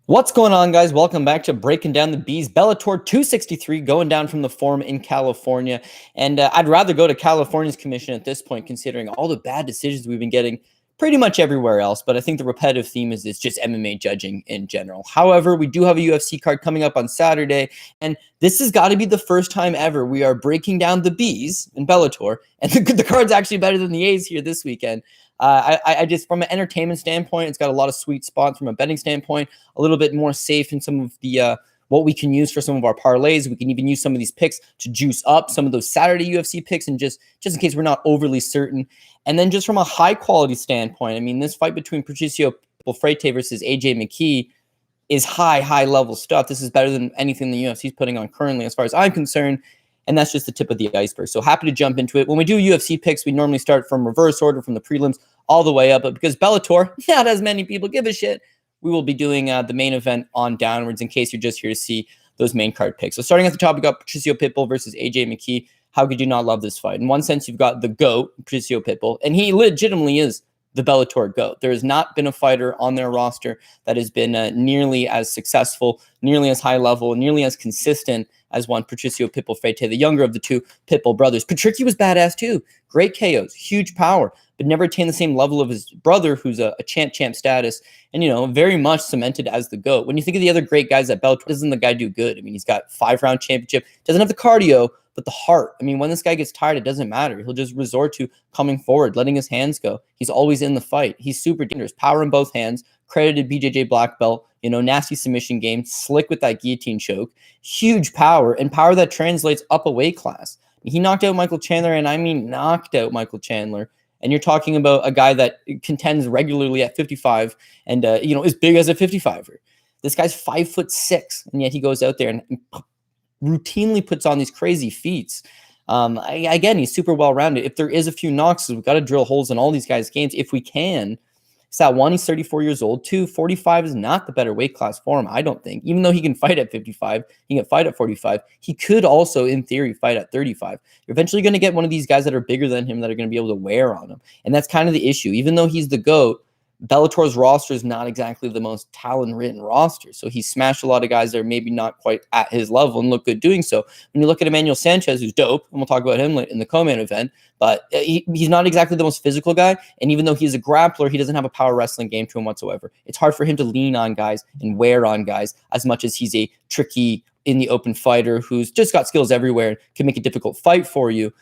What's going on, guys? Welcome back to Breaking Down the Bees. Bellator 263 going down from the Forum in California. And I'd rather go to California's commission at this point, considering all the bad decisions we've been getting pretty much everywhere else. But I think the repetitive theme is just MMA judging in general. However, we do have a UFC card coming up on Saturday. And this has got to be the first time ever we are breaking down the Bees in Bellator. And the card's actually better than the A's here this weekend. I just, from an entertainment standpoint, it's got a lot of sweet spots. From a betting standpoint, a little bit more safe in some of the what we can use for some of our parlays. We can even use some of these picks to juice up some of those Saturday UFC picks, and just in case we're not overly certain. And then just from a high quality standpoint, I mean, this fight between Patricio versus AJ McKee is high level stuff. This is better than anything the UFC is putting on currently, as far as I'm concerned. And that's just the tip of the iceberg. So happy to jump into it. When we do UFC picks, we normally start from reverse order, from the prelims all the way up. But because Bellator, not as many people give a shit, we will be doing the main event on downwards in case you're just here to see those main card picks. So starting at the top, we got Patricio Pitbull versus AJ McKee. How could you not love this fight? In one sense, you've got the GOAT, Patricio Pitbull, and he legitimately is the Bellator GOAT. There has not been a fighter on their roster that has been nearly as successful, nearly as high level, nearly as consistent as one Patricio Pitbull Freite, the younger of the two Pitbull brothers. Patricio was badass too. Great KOs, huge power, but never attained the same level of his brother, who's a champ status, and, you know, very much cemented as the GOAT. When you think of the other great guys at Bellator, doesn't the guy do good? I mean, he's got 5-round championship, doesn't have the cardio, but the heart. I mean, when this guy gets tired, it doesn't matter. He'll just resort to coming forward, letting his hands go. He's always in the fight. He's super dangerous. Power in both hands. Credited BJJ black belt. You know, nasty submission game. Slick with that guillotine choke. Huge power, and power that translates up a weight class. He knocked out Michael Chandler, and I mean knocked out Michael Chandler. And you're talking about a guy that contends regularly at 55 and, you know, is big as a 55er. This guy's 5'6", and yet he goes out there and routinely puts on these crazy feats. Again, he's super well-rounded. If there is a few knocks, we've got to drill holes in all these guys' games if we can. It's that one, he's 34 years old. 2, 45 is not the better weight class for him, I don't think. Even though he can fight at 55, he can fight at 45. He could also, in theory, fight at 35. You're eventually going to get one of these guys that are bigger than him that are going to be able to wear on him. And that's kind of the issue. Even though he's the GOAT, Bellator's roster is not exactly the most talent-ridden roster. So he smashed a lot of guys that are maybe not quite at his level and look good doing so. When you look at Emmanuel Sanchez, who's dope, and we'll talk about him in the co-main event, but he's not exactly the most physical guy. And even though he's a grappler, he doesn't have a power wrestling game to him whatsoever. It's hard for him to lean on guys and wear on guys as much as he's a tricky, in the open fighter who's just got skills everywhere and can make a difficult fight for you.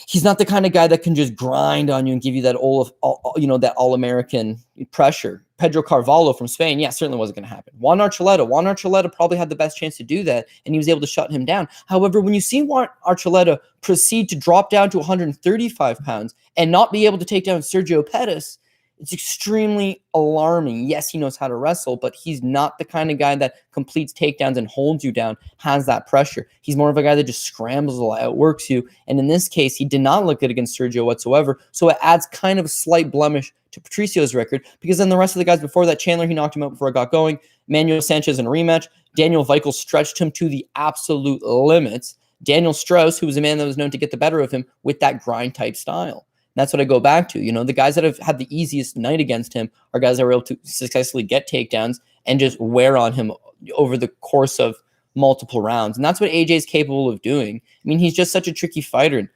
He's not the kind of guy that can just grind on you and give you that all-American pressure. Pedro Carvalho from Spain, certainly wasn't going to happen. Juan Archuleta probably had the best chance to do that, and he was able to shut him down. However, when you see Juan Archuleta proceed to drop down to 135 pounds and not be able to take down Sergio Pettis, it's extremely alarming. Yes, he knows how to wrestle, but he's not the kind of guy that completes takedowns and holds you down, has that pressure. He's more of a guy that just scrambles a lot, outworks you. And in this case, he did not look good against Sergio whatsoever. So it adds kind of a slight blemish to Patricio's record, because then the rest of the guys before that, Chandler, he knocked him out before it got going. Emmanuel Sanchez in a rematch. Daniel Weichel stretched him to the absolute limits. Daniel Strauss, who was a man that was known to get the better of him with that grind type style. That's what I go back to. You know, the guys that have had the easiest night against him are guys that were able to successfully get takedowns and just wear on him over the course of multiple rounds. And that's what AJ is capable of doing. I mean, he's just such a tricky fighter. And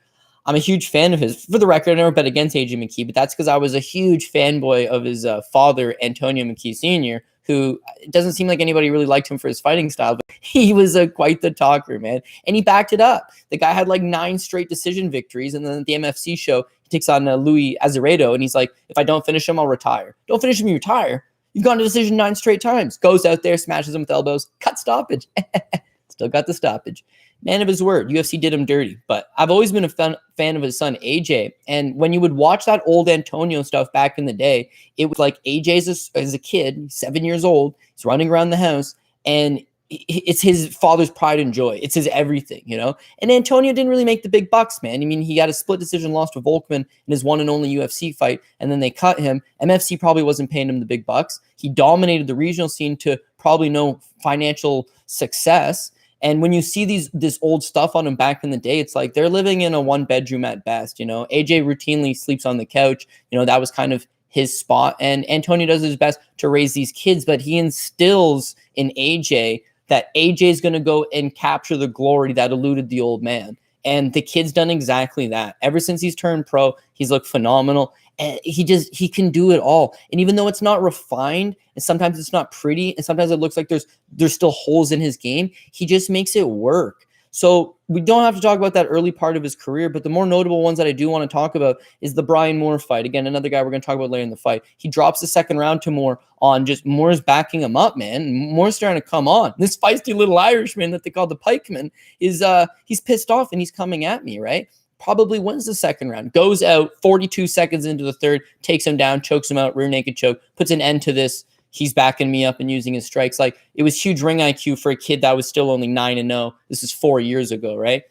I'm a huge fan of his. For the record, I never bet against AJ McKee, but that's because I was a huge fanboy of his father, Antonio McKee Sr., who it doesn't seem like anybody really liked him for his fighting style, but he was quite the talker, man. And he backed it up. The guy had like 9 straight decision victories. And then at the MFC show, he takes on Louis Azeredo, and he's like, if I don't finish him, I'll retire. Don't finish him, you retire. You've gone to decision 9 straight times. Goes out there, smashes him with elbows, cut stoppage. Still got the stoppage. Man of his word. UFC did him dirty. But I've always been a fan of his son, AJ. And when you would watch that old Antonio stuff back in the day, it was like AJ as a kid, 7 years old. He's running around the house, and it's his father's pride and joy. It's his everything, you know? And Antonio didn't really make the big bucks, man. I mean, he got a split decision loss to Volkman in his one and only UFC fight, and then they cut him. MFC probably wasn't paying him the big bucks. He dominated the regional scene to probably no financial success. And when you see this old stuff on him back in the day, it's like they're living in a 1-bedroom at best, you know? AJ routinely sleeps on the couch. You know, that was kind of his spot. And Antonio does his best to raise these kids, but he instills in AJ that AJ is going to go and capture the glory that eluded the old man. And the kid's done exactly that. Ever since he's turned pro, he's looked phenomenal. And he can do it all. And even though it's not refined, and sometimes it's not pretty, and sometimes it looks like there's still holes in his game, he just makes it work. So we don't have to talk about that early part of his career, but the more notable ones that I do want to talk about is the Brian Moore fight. Again, another guy we're going to talk about later in the fight. He drops the second round to Moore on just Moore's backing him up, man. Moore's starting to come on. This feisty little Irishman that they call the Pikeman is he's pissed off and he's coming at me, right? Probably wins the second round, goes out 42 seconds into the third, takes him down, chokes him out, rear naked choke, puts an end to this. He's backing me up and using his strikes. Like, it was huge ring IQ for a kid that was still only 9-0. This is 4 years ago, right?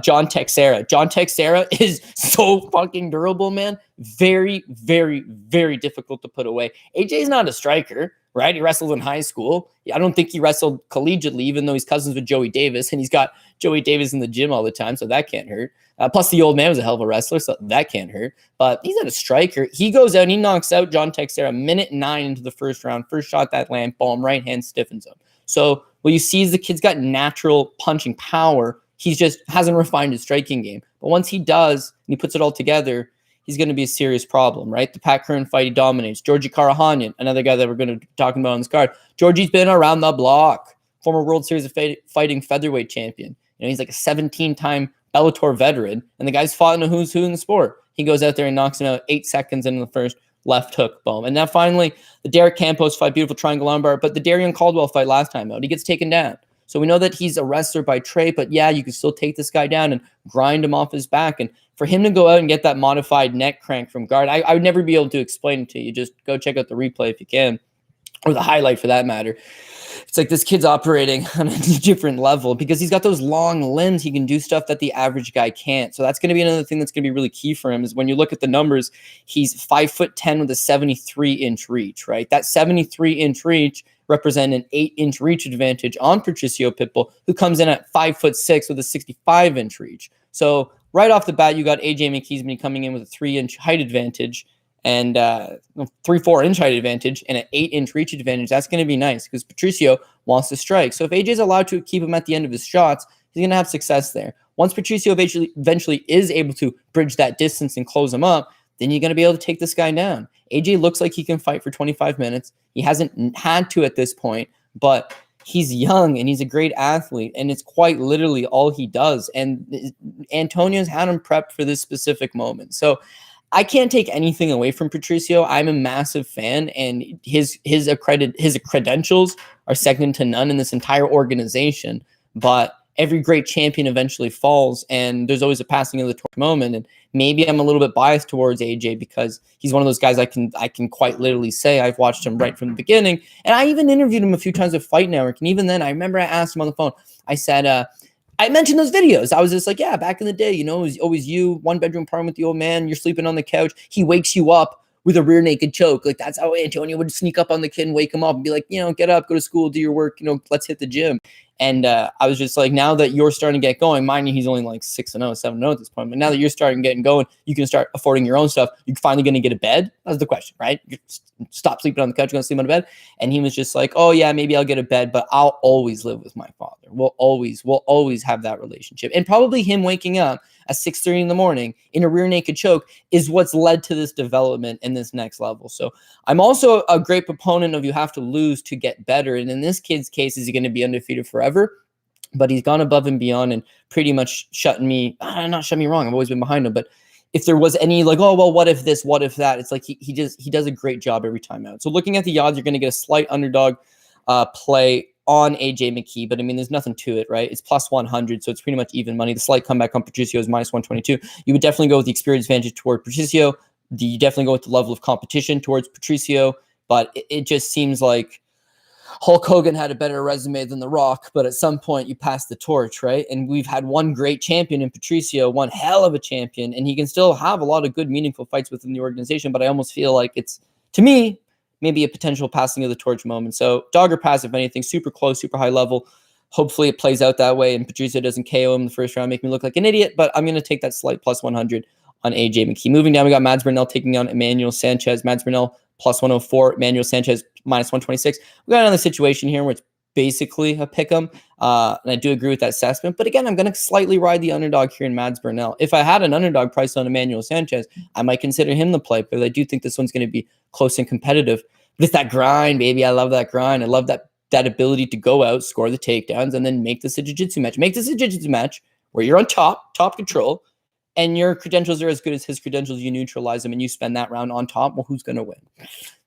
John Teixeira. John Teixeira is so fucking durable, man. Very, very, very difficult to put away. AJ's not a striker, right? He wrestled in high school. I don't think he wrestled collegiately, even though he's cousins with Joey Davis, and he's got Joey Davis in the gym all the time, so that can't hurt. Plus, the old man was a hell of a wrestler, so that can't hurt. But he's not a striker. He goes out and he knocks out John Teixeira 1:09 into the first round. First shot that land, boom, right hand stiffens him. So what you see is the kid's got natural punching power. He just hasn't refined his striking game. But once he does, and he puts it all together, he's going to be a serious problem, right? The Pat Curran fight, he dominates. Georgi Karakhanyan, another guy that we're going to be talking about on this card. Georgi's been around the block. Former World Series of Fighting featherweight champion. You know, he's like a 17-time Bellator veteran, and the guy's fought in a who's who in the sport. He goes out there and knocks him out 8 seconds into the first, left hook, boom. And now finally, the Derek Campos fight, beautiful triangle armbar, but the Darian Caldwell fight last time out, he gets taken down. So we know that he's a wrestler by trade, but yeah, you can still take this guy down and grind him off his back. And for him to go out and get that modified neck crank from guard, I would never be able to explain it to you. Just go check out the replay if you can, or the highlight for that matter. It's like this kid's operating on a different level because he's got those long limbs. He can do stuff that the average guy can't. So that's going to be another thing that's going to be really key for him is when you look at the numbers, he's 5'10" with a 73-inch reach, right? That 73-inch reach represent an 8-inch reach advantage on Patricio Pitbull, who comes in at 5'6" with a 65-inch reach. So right off the bat, you got AJ McKee coming in with a 3-inch height advantage and 3-4 inch height advantage and an 8-inch reach advantage. That's going to be nice because Patricio wants to strike. So if AJ is allowed to keep him at the end of his shots, he's going to have success there. Once Patricio eventually is able to bridge that distance and close him up, then you're going to be able to take this guy down. AJ looks like he can fight for 25 minutes. He hasn't had to at this point, but he's young and he's a great athlete, and it's quite literally all he does. And Antonio's had him prepped for this specific moment. So I can't take anything away from Patricio. I'm a massive fan, and his credentials are second to none in this entire organization. But every great champion eventually falls, and there's always a passing of the torch moment. And maybe I'm a little bit biased towards AJ because he's one of those guys I can quite literally say I've watched him right from the beginning. And I even interviewed him a few times with Fight Network. And even then, I remember I asked him on the phone, I said, I mentioned those videos. I was just like, yeah, back in the day, you know, it was always you, one bedroom apartment with the old man. You're sleeping on the couch. He wakes you up with a rear naked choke. Like, that's how Antonio would sneak up on the kid and wake him up and be like, you know, get up, go to school, do your work, you know, let's hit the gym. And I was just like, now that you're starting to get going, mind you, he's only like 6-0, 7-0 at this point. But now that you're starting getting going, you can start affording your own stuff. You're finally going to get a bed. That's the question, right? You stop sleeping on the couch, you're going to sleep on a bed. And he was just like, oh yeah, maybe I'll get a bed, but I'll always live with my father. We'll always have that relationship. And probably him waking up at 6:30 in the morning in a rear naked choke is what's led to this development in this next level. So I'm also a great proponent of you have to lose to get better. And in this kid's case, is he going to be undefeated forever? But he's gone above and beyond and pretty much not shut me wrong. I've always been behind him. But if there was any like, oh, well, what if this, what if that? It's like he does a great job every time out. So looking at the odds, you're going to get a slight underdog play on AJ McKee, but I mean, there's nothing to it, right? It's plus 100, so it's pretty much even money. The slight comeback on Patricio is minus 122. You would definitely go with the experience advantage toward Patricio. You definitely go with the level of competition towards Patricio, but it just seems like Hulk Hogan had a better resume than The Rock, but at some point you pass the torch, right? And we've had one great champion in Patricio, one hell of a champion, and he can still have a lot of good, meaningful fights within the organization, but I almost feel like it's, to me, maybe a potential passing of the torch moment. So dog or pass, if anything, super close, super high level. Hopefully it plays out that way and Patricio doesn't KO him in the first round, make me look like an idiot, but I'm going to take that slight plus 100 on AJ McKee. Moving down, we got Mads Burnell taking on Emmanuel Sanchez. Mads Burnell plus 104, Emmanuel Sanchez minus 126. We got another situation here where it's basically a pick 'em. And I do agree with that assessment. But again, I'm going to slightly ride the underdog here in Mads Burnell. If I had an underdog price on Emmanuel Sanchez, I might consider him the play, but I do think this one's going to be close and competitive. But it's that grind, baby. I love that grind. I love that ability to go out, score the takedowns, and then make this a jiu-jitsu match. Make this a jiu-jitsu match where you're on top control, and your credentials are as good as his credentials. You neutralize them, and you spend that round on top. Well, who's going to win?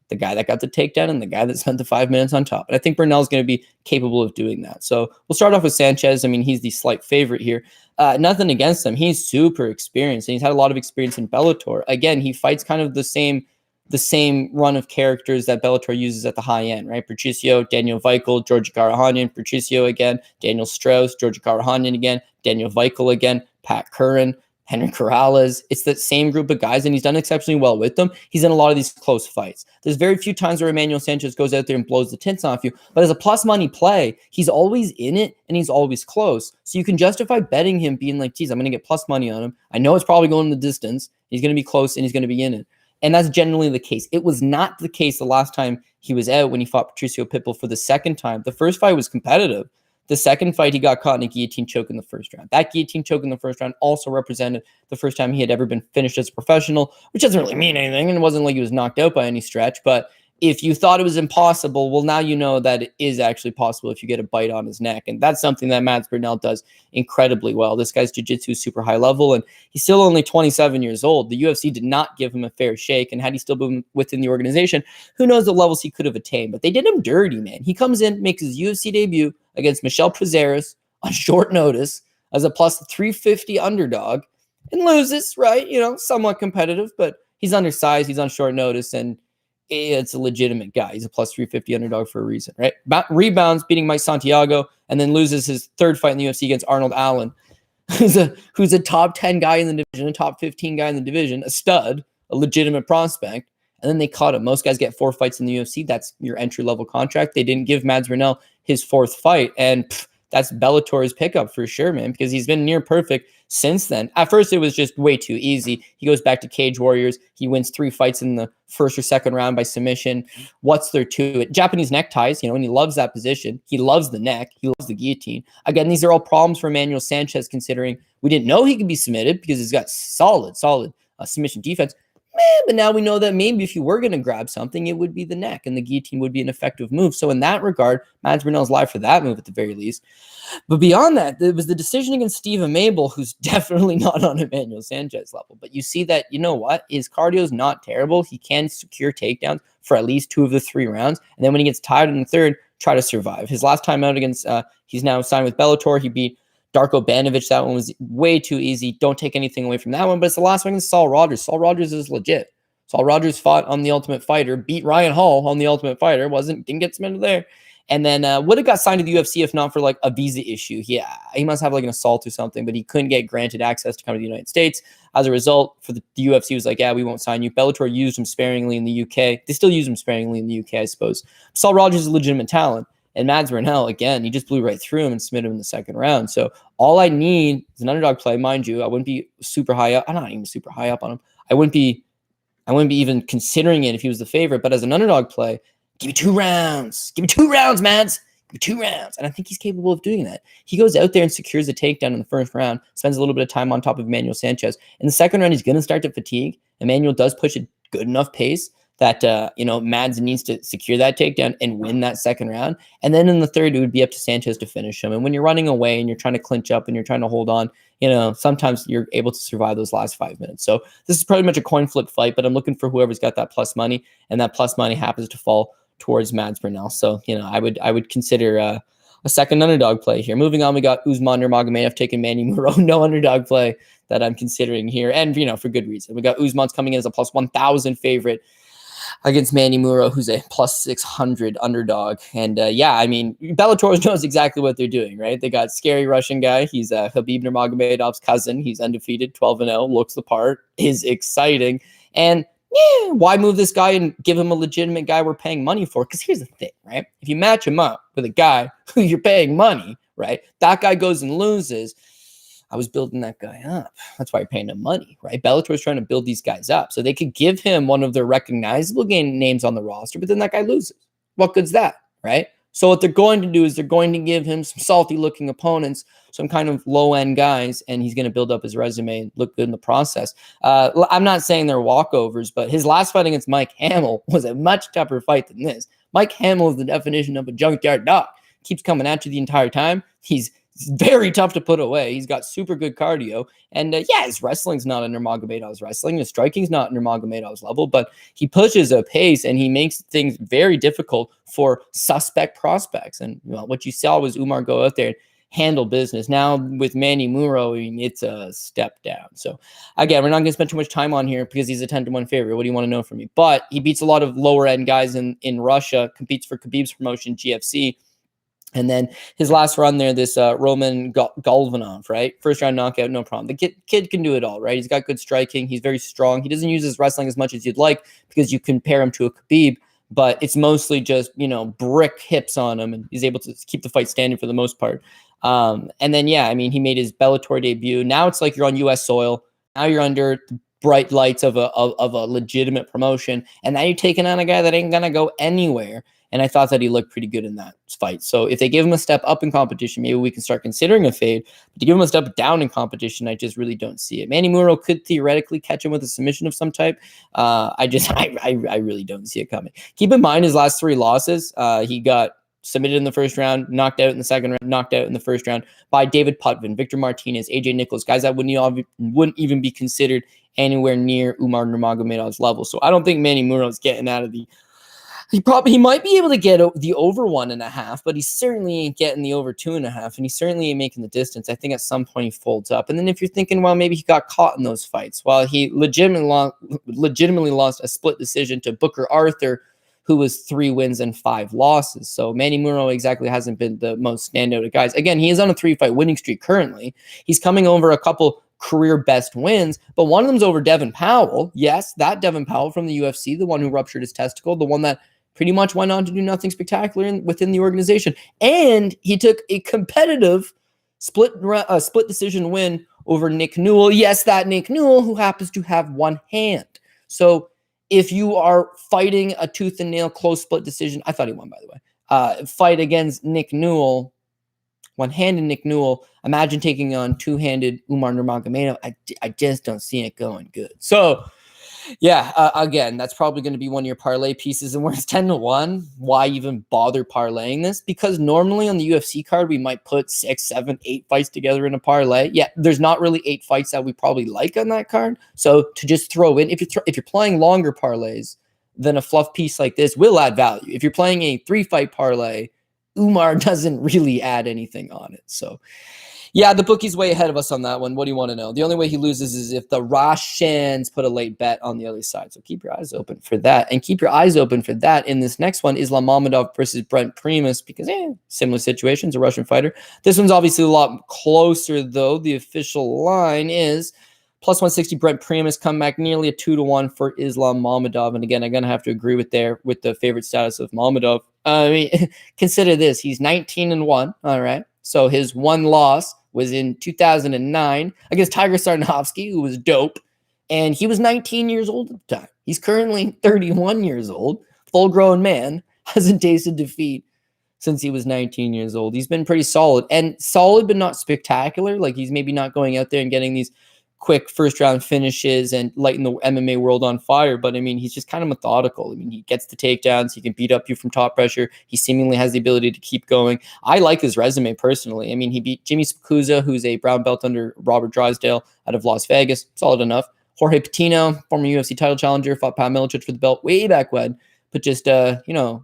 The guy that got the takedown and the guy that spent the 5 minutes on top. And I think Burnell's going to be capable of doing that. So we'll start off with Sanchez. I mean, he's the slight favorite here. Nothing against him. He's super experienced, and he's had a lot of experience in Bellator. Again, he fights kind of the same run of characters that Bellator uses at the high end, right? Patricio, Daniel Weichel, Georgi Karakhanyan, Patricio again, Daniel Strauss, Georgi Karakhanyan again, Daniel Weichel again, Pat Curran, Henry Corrales. It's the same group of guys, and he's done exceptionally well with them. He's in a lot of these close fights. There's very few times where Emmanuel Sanchez goes out there and blows the tints off you, but as a plus money play, he's always in it, and he's always close. So you can justify betting him being like, geez, I'm going to get plus money on him. I know it's probably going the distance. He's going to be close, and he's going to be in it. And that's generally the case. It was not the case the last time he was out when he fought Patricio Pitbull for the second time. The first fight was competitive. The second fight, he got caught in a guillotine choke in the first round. That guillotine choke in the first round also represented the first time he had ever been finished as a professional, which doesn't really mean anything. And it wasn't like he was knocked out by any stretch. But if you thought it was impossible, well, now you know that it is actually possible if you get a bite on his neck. And that's something that Mads Burnell does incredibly well. This guy's jiu-jitsu is super high level, and he's still only 27 years old. The UFC did not give him a fair shake, and had he still been within the organization, who knows the levels he could have attained. But they did him dirty, man. He comes in, makes his UFC debut against Michel Prazeres on short notice as a plus 350 underdog and loses, right? You know, somewhat competitive, but he's undersized, he's on short notice, and it's a legitimate guy. He's a plus 350 underdog for a reason, right? Rebounds, beating Mike Santiago, and then loses his third fight in the UFC against Arnold Allen, who's a top 10 guy in the division, a top 15 guy in the division, a stud, a legitimate prospect, and then they caught him. Most guys get 4 fights in the UFC. That's your entry-level contract. They didn't give Mads Burnell his 4th fight, and that's Bellator's pickup for sure, man, because he's been near perfect since then. At first, it was just way too easy. He goes back to Cage Warriors. He wins 3 fights in the first or second round by submission. What's there to it? Japanese neckties, you know, and he loves that position. He loves the neck. He loves the guillotine. Again, these are all problems for Emmanuel Sanchez, considering we didn't know he could be submitted because he's got solid submission defense. But now we know that maybe if you were going to grab something, it would be the neck, and the guillotine would be an effective move. So in that regard, Mads Burnell's live for that move at the very least. But beyond that, it was the decision against Stephen Mabel, who's definitely not on Emmanuel Sanchez level. But you see that, you know what? His cardio is not terrible. He can secure takedowns for at least 2 of the 3 rounds. And then when he gets tired in the third, try to survive. His last time out against, he's now signed with Bellator. He beat Darko Banovic. That one was way too easy. Don't take anything away from that one. But it's the last one against Saul Rogers. Saul Rogers is legit. Saul Rogers fought on The Ultimate Fighter, beat Ryan Hall on The Ultimate Fighter. Didn't get submitted there. And then would have got signed to the UFC if not for like a visa issue. He must have like an assault or something, but he couldn't get granted access to come to the United States. As a result, for the UFC was like, yeah, we won't sign you. Bellator used him sparingly in the UK. They still use him sparingly in the UK, I suppose. Saul Rogers is a legitimate talent. And Mads Burnell, again, he just blew right through him and submitted him in the second round. So all I need is an underdog play. Mind you, I wouldn't be super high up. I'm not even super high up on him. I wouldn't be even considering it if he was the favorite. But as an underdog play, give me 2 rounds. Give me 2 rounds, Mads. Give me 2 rounds. And I think he's capable of doing that. He goes out there and secures a takedown in the first round, spends a little bit of time on top of Emmanuel Sanchez. In the second round, he's going to start to fatigue. Emmanuel does push a good enough pace that, Mads needs to secure that takedown and win that second round. And then in the third, it would be up to Sanchez to finish him. And when you're running away and you're trying to clinch up and you're trying to hold on, sometimes you're able to survive those last 5 minutes. So this is pretty much a coin flip fight, but I'm looking for whoever's got that plus money, and that plus money happens to fall towards Mads Burnell. So, I would consider a second underdog play here. Moving on, we got Usman Nurmagomedov taking Manny Muro. No underdog play that I'm considering here, and, for good reason. We got Usman's coming in as a plus 1,000 favorite against Manny Muro, who's a plus 600 underdog. And Bellator knows exactly what they're doing, right? They got scary Russian guy. He's Khabib Nurmagomedov's cousin. He's undefeated, 12-0, looks the part, is exciting. And why move this guy and give him a legitimate guy we're paying money for? Because here's the thing, right? If you match him up with a guy who you're paying money, right? That guy goes and loses. I was building that guy up. That's why you're paying him money, right? Bellator's trying to build these guys up so they could give him one of their recognizable names on the roster, but then that guy loses. What good's that, right? So what they're going to do is they're going to give him some salty-looking opponents, some kind of low-end guys, and he's going to build up his resume and look good in the process. I'm not saying they're walkovers, but his last fight against Mike Hamill was a much tougher fight than this. Mike Hamill is the definition of a junkyard dog. Keeps coming at you the entire time. He's very tough to put away. He's got super good cardio. And his wrestling's not under Magomedov's wrestling. His striking's not under Magomedov's level, but he pushes a pace and he makes things very difficult for suspect prospects. And what you saw was Umar go out there and handle business. Now with Manny Muro, it's a step down. So again, we're not going to spend too much time on here because he's a 10-1 favorite. What do you want to know from me? But he beats a lot of lower end guys in Russia, competes for Khabib's promotion, GFC. And then his last run there, this Roman Golvanov, right? First round knockout, no problem. The kid can do it all, right? He's got good striking. He's very strong. He doesn't use his wrestling as much as you'd like because you compare him to a Khabib, but it's mostly just, brick hips on him, and he's able to keep the fight standing for the most part. And then, he made his Bellator debut. Now it's like you're on U.S. soil. Now you're under the bright lights of a legitimate promotion, and now you're taking on a guy that ain't going to go anywhere. And I thought that he looked pretty good in that fight. So if they give him a step up in competition, maybe we can start considering a fade. But to give him a step down in competition, I just really don't see it. Manny Muro could theoretically catch him with a submission of some type. I really don't see it coming. Keep in mind his last 3 losses. He got submitted in the first round, knocked out in the second round, knocked out in the first round by David Putvin, Victor Martinez, AJ Nichols, guys that wouldn't even be considered anywhere near Umar Nurmagomedov's level. So I don't think Manny Muro is getting out of the. He might be able to get the over 1.5, but he certainly ain't getting the over 2.5, and he certainly ain't making the distance. I think at some point he folds up. And then if you're thinking, well, maybe he got caught in those fights. Well, he legitimately lost a split decision to Booker Arthur, who was 3 wins and 5 losses. So Manny Muro exactly hasn't been the most standout of guys. Again, he is on a 3-fight winning streak currently. He's coming over a couple career best wins, but one of them's over Devin Powell. Yes, that Devin Powell from the UFC, the one who ruptured his testicle, the one that pretty much went on to do nothing spectacular within the organization. And he took a competitive split decision win over Nick Newell. Yes, that Nick Newell, who happens to have one hand. So if you are fighting a tooth and nail close split decision, I thought he won, by the way, fight against Nick Newell, one-handed Nick Newell, imagine taking on two-handed Umar Nurmagomedov. I just don't see it going good. So again, that's probably going to be one of your parlay pieces. And where it's 10-1, why even bother parlaying this? Because normally on the UFC card, we might put 6, 7, 8 fights together in a parlay. Yeah, there's not really 8 fights that we probably like on that card. So to just throw in, if you're playing longer parlays, then a fluff piece like this will add value. If you're playing a 3-fight parlay, Umar doesn't really add anything on it. So yeah, the bookie's way ahead of us on that one. What do you want to know? The only way he loses is if the Russians put a late bet on the other side. So keep your eyes open for that. And keep your eyes open for that in this next one, Islam Mamedov versus Brent Primus, because similar situations, a Russian fighter. This one's obviously a lot closer, though. The official line is plus 160 Brent Primus, comeback nearly a 2-1 for Islam Mamedov. And again, I'm going to have to agree with the favorite status of Mamedov. I mean, consider this. He's 19-1, all right? So his one loss was in 2009 against Tiger Sarnovsky, who was dope, and he was 19 years old at the time. He's currently 31 years old, full-grown man, hasn't tasted defeat since he was 19 years old. He's been pretty solid, but not spectacular. Like, he's maybe not going out there and getting these quick first-round finishes and lighting the MMA world on fire, but, I mean, he's just kind of methodical. I mean, he gets the takedowns. He can beat up you from top pressure. He seemingly has the ability to keep going. I like his resume personally. I mean, he beat Jimmy Spikuza, who's a brown belt under Robert Drysdale out of Las Vegas. Solid enough. Jorge Patino, former UFC title challenger, fought Pat Miletich for the belt way back when, but just, an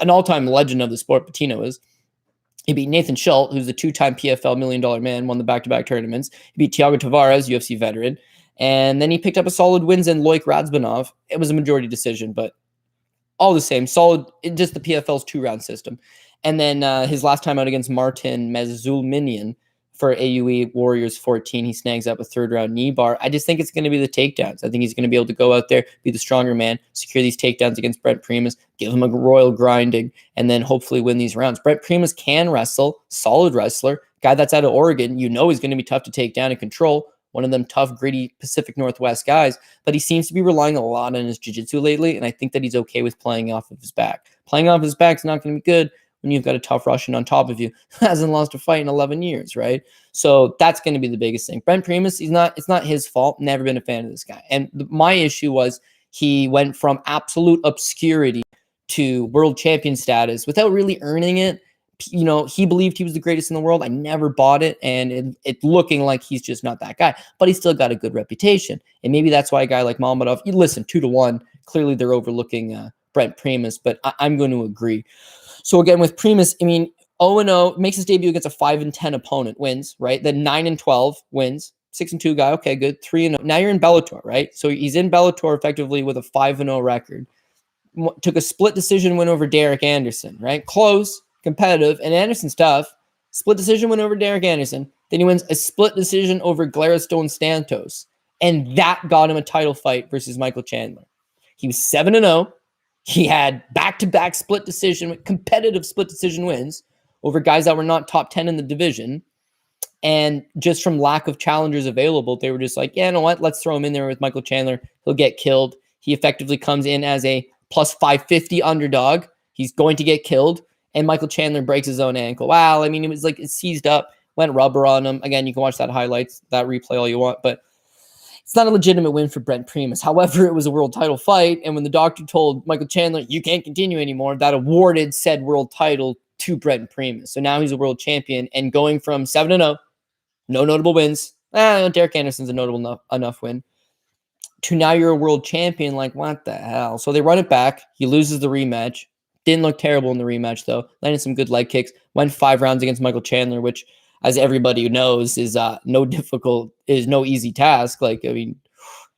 all-time legend of the sport, Patino is. He beat Nathan Schultz, who's a 2-time PFL $1 million man, won the back-to-back tournaments. He beat Thiago Tavares, UFC veteran. And then he picked up a solid wins in Loic Radzbanov. It was a majority decision, but all the same, solid, just the PFL's 2-round system. And then his last time out against Martin Mezulminian for AUE Warriors 14, he snags up a 3rd-round knee bar. I just think it's going to be the takedowns. I think he's going to be able to go out there, be the stronger man, secure these takedowns against Brent Primus, give him a royal grinding, and then hopefully win these rounds. Brent Primus can wrestle, solid wrestler, Guy that's out of Oregon, you know, is going to be tough to take down and control. One of them tough, gritty Pacific Northwest guys, but he seems to be relying a lot on his jiu-jitsu lately, and I think that he's okay with playing off of his back. Playing off his back is not going to be good when you've got a tough Russian on top of you who hasn't lost a fight in 11 years, right? So that's going to be the biggest thing. Brent Primus, it's not his fault. Never been a fan of this guy. And my issue was he went from absolute obscurity to world champion status without really earning it. You know, he believed he was the greatest in the world. I never bought it, and it looking like he's just not that guy. But he's still got a good reputation, and maybe that's why a guy like Mamedov, you listen, 2-1. Clearly, they're overlooking Brent Primus, but I'm going to agree. So again, with Primus, I mean, 0-0 makes his debut against a 5-10 opponent, wins, right? Then 9-12 wins, 6-2 guy, okay, good, 3-0. Now you're in Bellator, right? So he's in Bellator effectively with a 5-0 record. Took a split decision win over Derek Anderson, right? Close. Competitive, and Anderson's tough. Split decision win over Derek Anderson. Then he wins a split decision over Glaristone Stantos. And that got him a title fight versus Michael Chandler. He was 7-0. He had back-to-back split decision, competitive split decision wins over guys that were not top 10 in the division. And just from lack of challengers available, they were just like, yeah, you know what? Let's throw him in there with Michael Chandler. He'll get killed. He effectively comes in as a plus 550 underdog. He's going to get killed. And Michael Chandler breaks his own ankle. Wow, I mean, it was like it seized up, went rubber on him. Again, you can watch that highlights, that replay all you want, but it's not a legitimate win for Brent Primus. However, it was a world title fight, and when the doctor told Michael Chandler, you can't continue anymore, that awarded said world title to Brent Primus. So now he's a world champion, and going from 7-0, no notable wins, Derek Anderson's a notable enough win, to now you're a world champion, like, what the hell? So they run it back. He loses the rematch. Didn't look terrible in the rematch, though. Landed some good leg kicks. Went 5 rounds against Michael Chandler, which, as everybody knows, is no easy task. Like, I mean,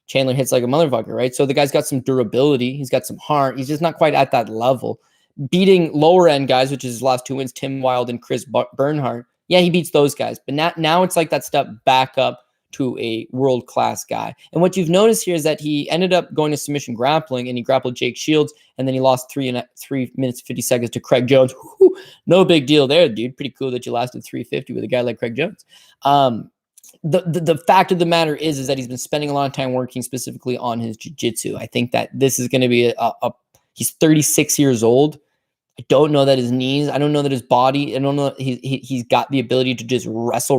Chandler hits like a motherfucker, right? So the guy's got some durability. He's got some heart. He's just not quite at that level. Beating lower end guys, which is his last 2 wins, Tim Wilde and Chris Bernhardt. Yeah, he beats those guys. But now it's like that step back up to a world-class guy. And what you've noticed here is that he ended up going to submission grappling, and he grappled Jake Shields, and then he lost 3 minutes 50 seconds to Craig Jones. Whew, no big deal there, dude. Pretty cool that you lasted 350 with a guy like Craig Jones. The fact of the matter is that he's been spending a lot of time working specifically on his jiu-jitsu. I think that this is going to be he's 36 years old. I don't know that his knees, I don't know that his body, I don't know that he's got the ability to just wrestle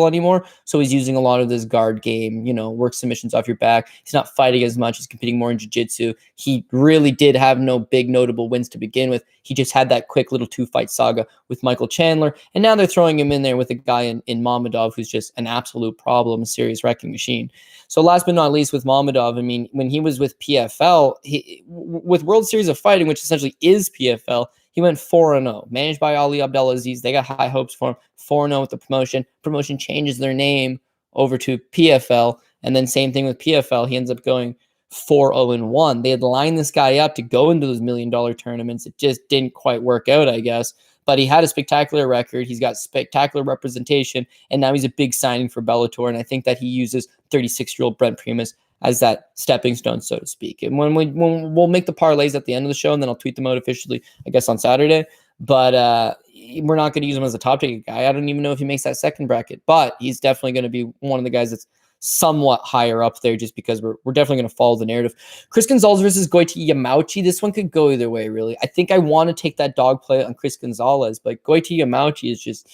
anymore. So he's using a lot of this guard game, work submissions off your back. He's not fighting as much. He's competing more in jiu-jitsu. He really did have no big notable wins to begin with. He just had that quick little 2-fight saga with Michael Chandler. And now they're throwing him in there with a guy in Mamedov who's just an absolute problem, a serious wrecking machine. So last but not least with Mamedov, I mean, when he was with PFL, with World Series of Fighting, which essentially is PFL, he went 4-0, managed by Ali Abdelaziz. They got high hopes for him. 4-0 with the promotion. Promotion changes their name over to PFL, and then same thing with PFL. He ends up going 4-0-1. They had lined this guy up to go into those $1 million tournaments. It just didn't quite work out, I guess. But he had a spectacular record. He's got spectacular representation, and now he's a big signing for Bellator. And I think that he uses 36-year-old Brent Primus as that stepping stone, so to speak. And when we'll make the parlays at the end of the show, and then I'll tweet them out officially, I guess, on Saturday. But we're not going to use him as a top ticket guy. I don't even know if he makes that second bracket, but he's definitely going to be one of the guys that's somewhat higher up there, just because we're definitely going to follow the narrative. Chris Gonzalez versus Goiti Yamauchi. This one could go either way, really. I think I want to take that dog play on Chris Gonzalez, but Goiti Yamauchi is just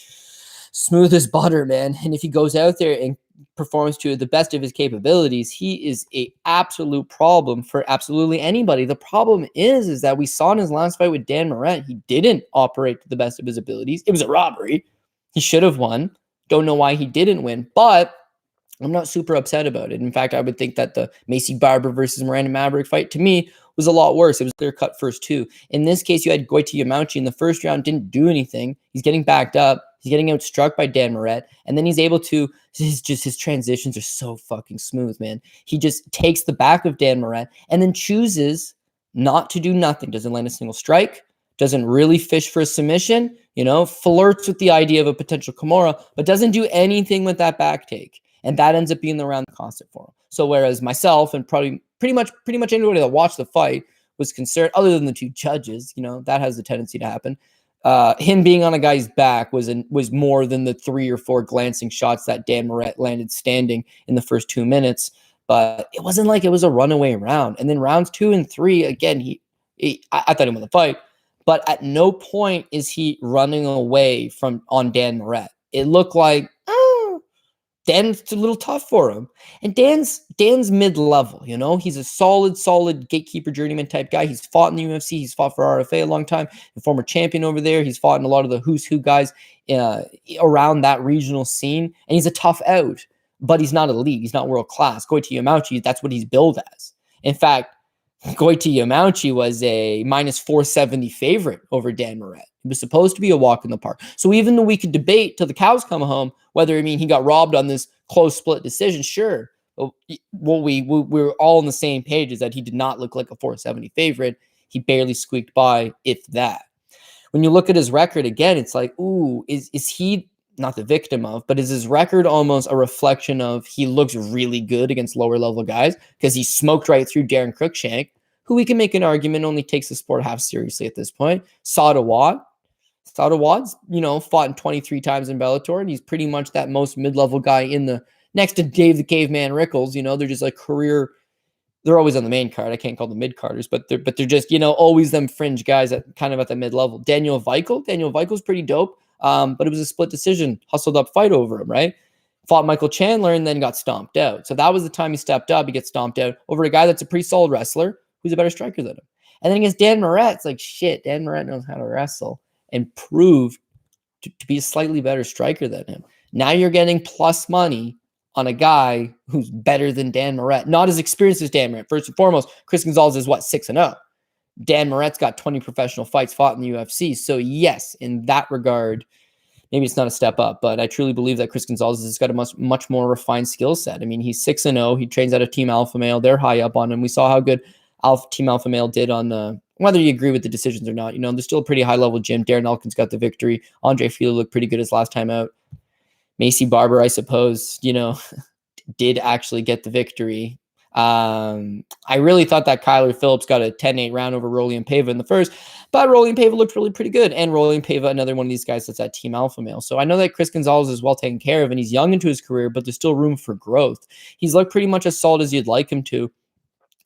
smooth as butter, man. And if he goes out there and performs to the best of his capabilities, he is a absolute problem for absolutely anybody. The problem is that we saw in his last fight with Dan Moret, he didn't operate to the best of his abilities. It was a robbery. He should have won. Don't know why he didn't win, but I'm not super upset about it. In fact, I would think that the Macy Barber versus Miranda Maverick fight, to me, was a lot worse. It was clear-cut first two. In this case, you had Goiti Yamauchi in the first round, didn't do anything. He's getting backed up. He's getting outstruck by Dan Moret. And then he's able to, his transitions are so fucking smooth, man. He just takes the back of Dan Moret and then chooses not to do nothing. Doesn't land a single strike. Doesn't really fish for a submission. Flirts with the idea of a potential Kimura, but doesn't do anything with that back take. And that ends up being the round constant for him. So whereas myself and probably pretty much anybody that watched the fight was concerned, other than the two judges, that has the tendency to happen. him being on a guy's back was more than the 3 or 4 glancing shots that Dan Moret landed standing in the first 2 minutes. But it wasn't like it was a runaway round. And then rounds 2 and 3, again, I thought he won the fight. But at no point is he running away on Dan Moret. It looked like Dan's a little tough for him. And Dan's mid-level, He's a solid gatekeeper journeyman type guy. He's fought in the UFC. He's fought for RFA a long time. The former champion over there. He's fought in a lot of the who's who guys around that regional scene. And he's a tough out. But he's not elite. He's not world class. Goiti Yamauchi, that's what he's billed as. In fact, Goiti Yamauchi was a minus 470 favorite over Dan Moret. It was supposed to be a walk in the park. So even though we could debate till the cows come home whether he got robbed on this close split decision, sure. We're all on the same page is that he did not look like a 470 favorite. He barely squeaked by, if that. When you look at his record again, it's like, ooh, is he not the victim of, but is his record almost a reflection of he looks really good against lower level guys because he smoked right through Darren Cruikshank, who we can make an argument only takes the sport half seriously at this point. Sadawad's, fought in 23 times in Bellator, and he's pretty much that most mid-level guy in the next to Dave the Caveman Rickles. They're just like career. They're always on the main card. I can't call them mid-carders, but they're just, always them fringe guys at kind of at the mid-level. Daniel Weichel's pretty dope. But it was a split decision, hustled up fight over him, right? Fought Michael Chandler and then got stomped out. So that was the time he stepped up. He gets stomped out over a guy that's a pretty solid wrestler who's a better striker than him. And then against Dan Moret, it's like, shit, Dan Moret knows how to wrestle and proved to be a slightly better striker than him. Now you're getting plus money on a guy who's better than Dan Moret. Not as experienced as Dan Moret. First and foremost, Chris Gonzalez is 6-0. Dan Moret's got 20 professional fights fought in the UFC. So yes, in that regard, maybe it's not a step up, but I truly believe that Chris Gonzalez has got a much more refined skill set. He's 6-0. He trains out of Team Alpha Male. They're high up on him. We saw how good Team Alpha Male did on whether you agree with the decisions or not. There's still a pretty high level gym. Darren Elkins got the victory. Andre Fili looked pretty good his last time out. Macy Barber, I suppose, did actually get the victory. I really thought that Kyler Phillips got a 10-8 round over Rolian Pava in the first, but Rolian Pava looked really pretty good. And Rolian Pava, another one of these guys that's at Team Alpha Male. So I know that Chris Gonzalez is well taken care of and he's young into his career, but there's still room for growth. He's looked pretty much as solid as you'd like him to,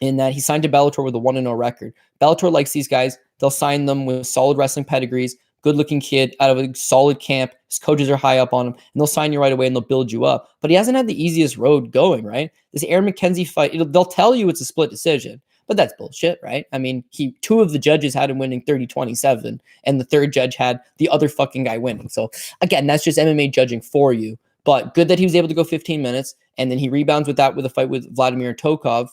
in that he signed to Bellator with a 1-0 record. Bellator likes these guys. They'll sign them with solid wrestling pedigrees, good-looking kid out of a solid camp. His coaches are high up on him, and they'll sign you right away and they'll build you up. But he hasn't had the easiest road going, right? This Aaron McKenzie fight, they'll tell you it's a split decision, but that's bullshit, right? Two of the judges had him winning 30-27, and the third judge had the other fucking guy winning. So again, that's just MMA judging for you. But good that he was able to go 15 minutes, and then he rebounds with a fight with Vladimir Tokov.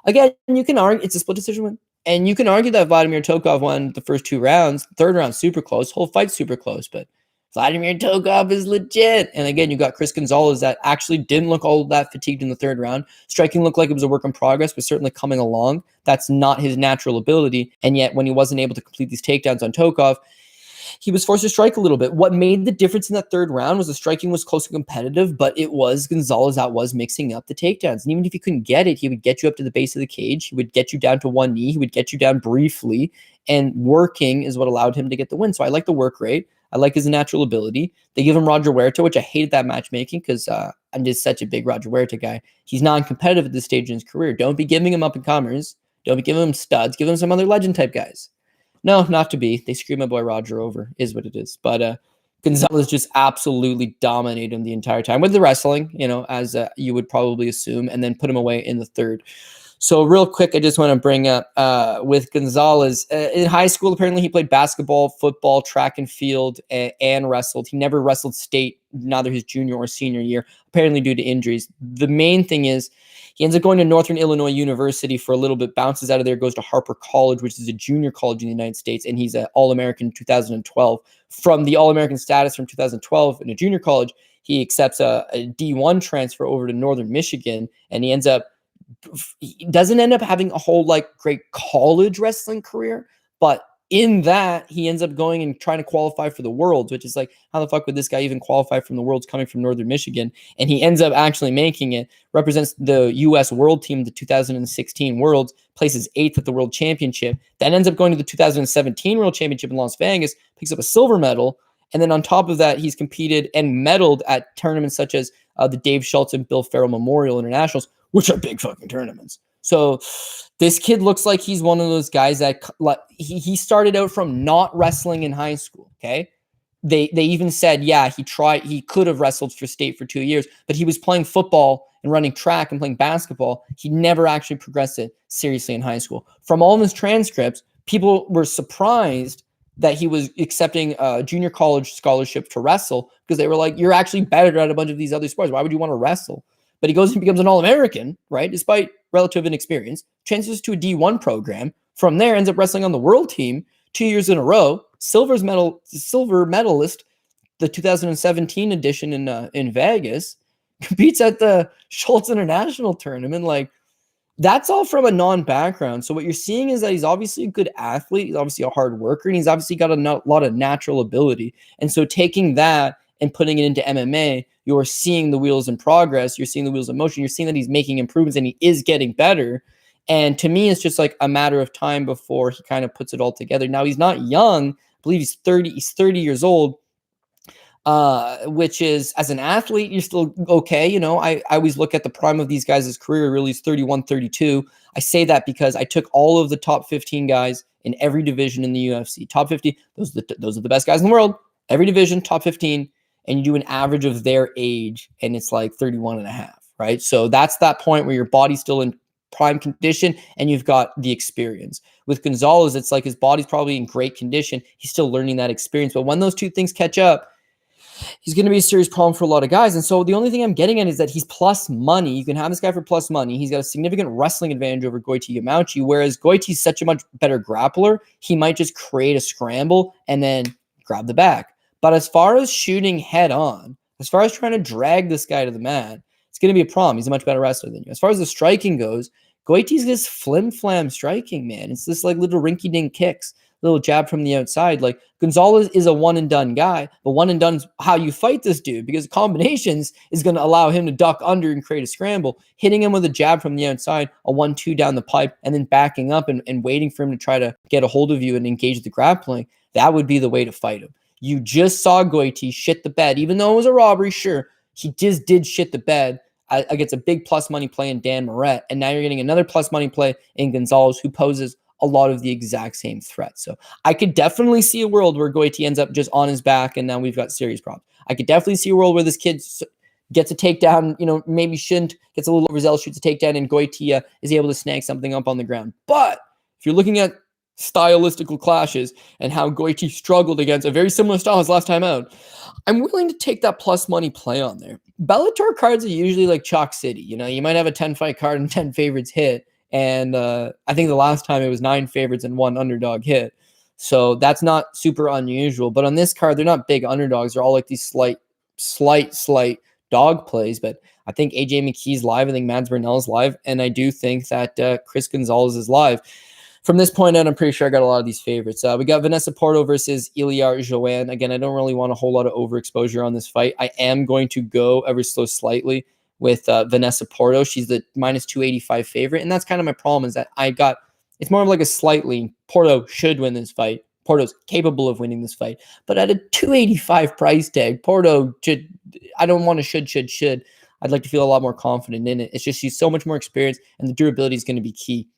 Again, you can argue it's a split decision win. And you can argue that Vladimir Tokov won the first 2 rounds. Third round, super close. Whole fight, super close. But Vladimir Tokov is legit. And again, you got Chris Gonzalez that actually didn't look all that fatigued in the third round. Striking looked like it was a work in progress, but certainly coming along. That's not his natural ability. And yet, when he wasn't able to complete these takedowns on Tokov, he was forced to strike a little bit. What made the difference in that third round was the striking was close and competitive, but it was Gonzalez that was mixing up the takedowns. And even if he couldn't get it, he would get you up to the base of the cage. He would get you down to one knee. He would get you down briefly. And working is what allowed him to get the win. So I like the work rate. I like his natural ability. They give him Roger Huerta, which I hated that matchmaking because I'm just such a big Roger Huerta guy. He's non-competitive at this stage in his career. Don't be giving him up-and-comers. Don't be giving him studs. Give him some other legend-type guys. No, not to be. They screw my boy Roger over, is what it is. But Gonzalez just absolutely dominated him the entire time with the wrestling, as you would probably assume, and then put him away in the third. So real quick, I just want to bring up with Gonzalez. In high school, apparently he played basketball, football, track and field, and wrestled. He never wrestled state, neither his junior or senior year, apparently due to injuries. The main thing is he ends up going to Northern Illinois University for a little bit, bounces out of there, goes to Harper College, which is a junior college in the United States, and he's an All-American in 2012. From the All-American status from 2012 in a junior college, he accepts a D1 transfer over to Northern Michigan, and he doesn't end up having a whole great college wrestling career, but in that, he ends up going and trying to qualify for the Worlds, which is like, how the fuck would this guy even qualify from the Worlds coming from Northern Michigan? And he ends up actually making it, represents the U.S. World Team, the 2016 Worlds, places 8th at the World Championship. Then ends up going to the 2017 World Championship in Las Vegas, picks up a silver medal. And then on top of that, he's competed and medaled at tournaments such as the Dave Schultz and Bill Farrell Memorial Internationals, which are big fucking tournaments. So this kid looks like he's one of those guys that he started out from not wrestling in high school. Okay. They even said, yeah, he could have wrestled for state for 2 years, but he was playing football and running track and playing basketball. He never actually progressed it seriously in high school. From all of his transcripts, people were surprised that he was accepting a junior college scholarship to wrestle because they were like, you're actually better at a bunch of these other sports. Why would you want to wrestle? But he goes and becomes an All-American, right? Despite relative inexperience, transfers to a D1 program. From there, ends up wrestling on the world team 2 years in a row. Silver medalist, the 2017 edition in Vegas. Competes at the Schultz International Tournament. Like, that's all from a non-background. So what you're seeing is that he's obviously a good athlete. He's obviously a hard worker, and he's obviously got a lot of natural ability. And so taking that and putting it into MMA, you're seeing the wheels in progress. You're seeing the wheels in motion. You're seeing that he's making improvements and he is getting better. And to me, it's just like a matter of time before he kind of puts it all together. Now, he's not young. I believe he's 30. He's 30 years old, which is, as an athlete, you're still okay. You know, I always look at the prime of these guys' career, really is 31, 32. I say that because I took all of the top 15 guys in every division in the UFC. Top 50, those are the best guys in the world. Every division, top 15. And you do an average of their age, and it's like 31 and a half, right? So that's that point where your body's still in prime condition and you've got the experience. With Gonzalez, it's like his body's probably in great condition. He's still learning that experience. But when those two things catch up, he's going to be a serious problem for a lot of guys. And so the only thing I'm getting at is that he's plus money. You can have this guy for plus money. He's got a significant wrestling advantage over Goiti Yamauchi, whereas Goiti's such a much better grappler, he might just create a scramble and then grab the back. But as far as shooting head on, as far as trying to drag this guy to the mat, it's going to be a problem. He's a much better wrestler than you. As far as the striking goes, Goiti's this flim-flam striking, man. It's this like little rinky-dink kicks, little jab from the outside. Like, Gonzalez is a one-and-done guy, but one-and-done's how you fight this dude, because combinations is going to allow him to duck under and create a scramble. Hitting him with a jab from the outside, a 1-2 down the pipe, and then backing up and waiting for him to try to get a hold of you and engage the grappling, that would be the way to fight him. You just saw Goiti shit the bed, even though it was a robbery. Sure, he just did shit the bed against a big plus money play in Dan Moret, and now you're getting another plus money play in Gonzalez, who poses a lot of the exact same threat. So I could definitely see a world where Goiti ends up just on his back, and now we've got serious problems. I could definitely see a world where this kid gets a takedown, maybe shouldn't, gets a little overzealous, shoots a takedown, and Goiti is able to snag something up on the ground. But if you're looking at stylistical clashes and how Goiti struggled against a very similar style as last time out, I'm willing to take that plus money play on there. Bellator cards are usually like chalk city. You might have a 10 fight card and 10 favorites hit. And I think the last time it was 9 favorites and 1 underdog hit. So that's not super unusual. But on this card, they're not big underdogs. They're all like these slight dog plays. But I think AJ McKee's live. I think Mads Burnell's live. And I do think that Chris Gonzalez is live. From this point on, I'm pretty sure I got a lot of these favorites. We got Vanessa Porto versus Ilara Joanne. Again, I don't really want a whole lot of overexposure on this fight. I am going to go ever so slightly with Vanessa Porto. She's the minus 285 favorite. And that's kind of my problem, is that it's more of like a slightly, Porto should win this fight. Porto's capable of winning this fight. But at a 285 price tag, Porto should, I don't want to should. I'd like to feel a lot more confident in it. It's just she's so much more experienced, and the durability is going to be key.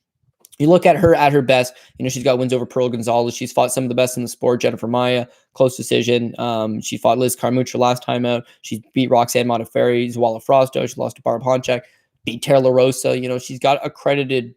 You look at her at her best, she's got wins over Pearl Gonzalez. She's fought some of the best in the sport. Jennifer Maia, close decision. She fought Liz Carmucha last time out. She beat Roxanne Modafferi, Zawala Frosto. She lost to Barb Honchak, beat Tara LaRosa. She's got a credited,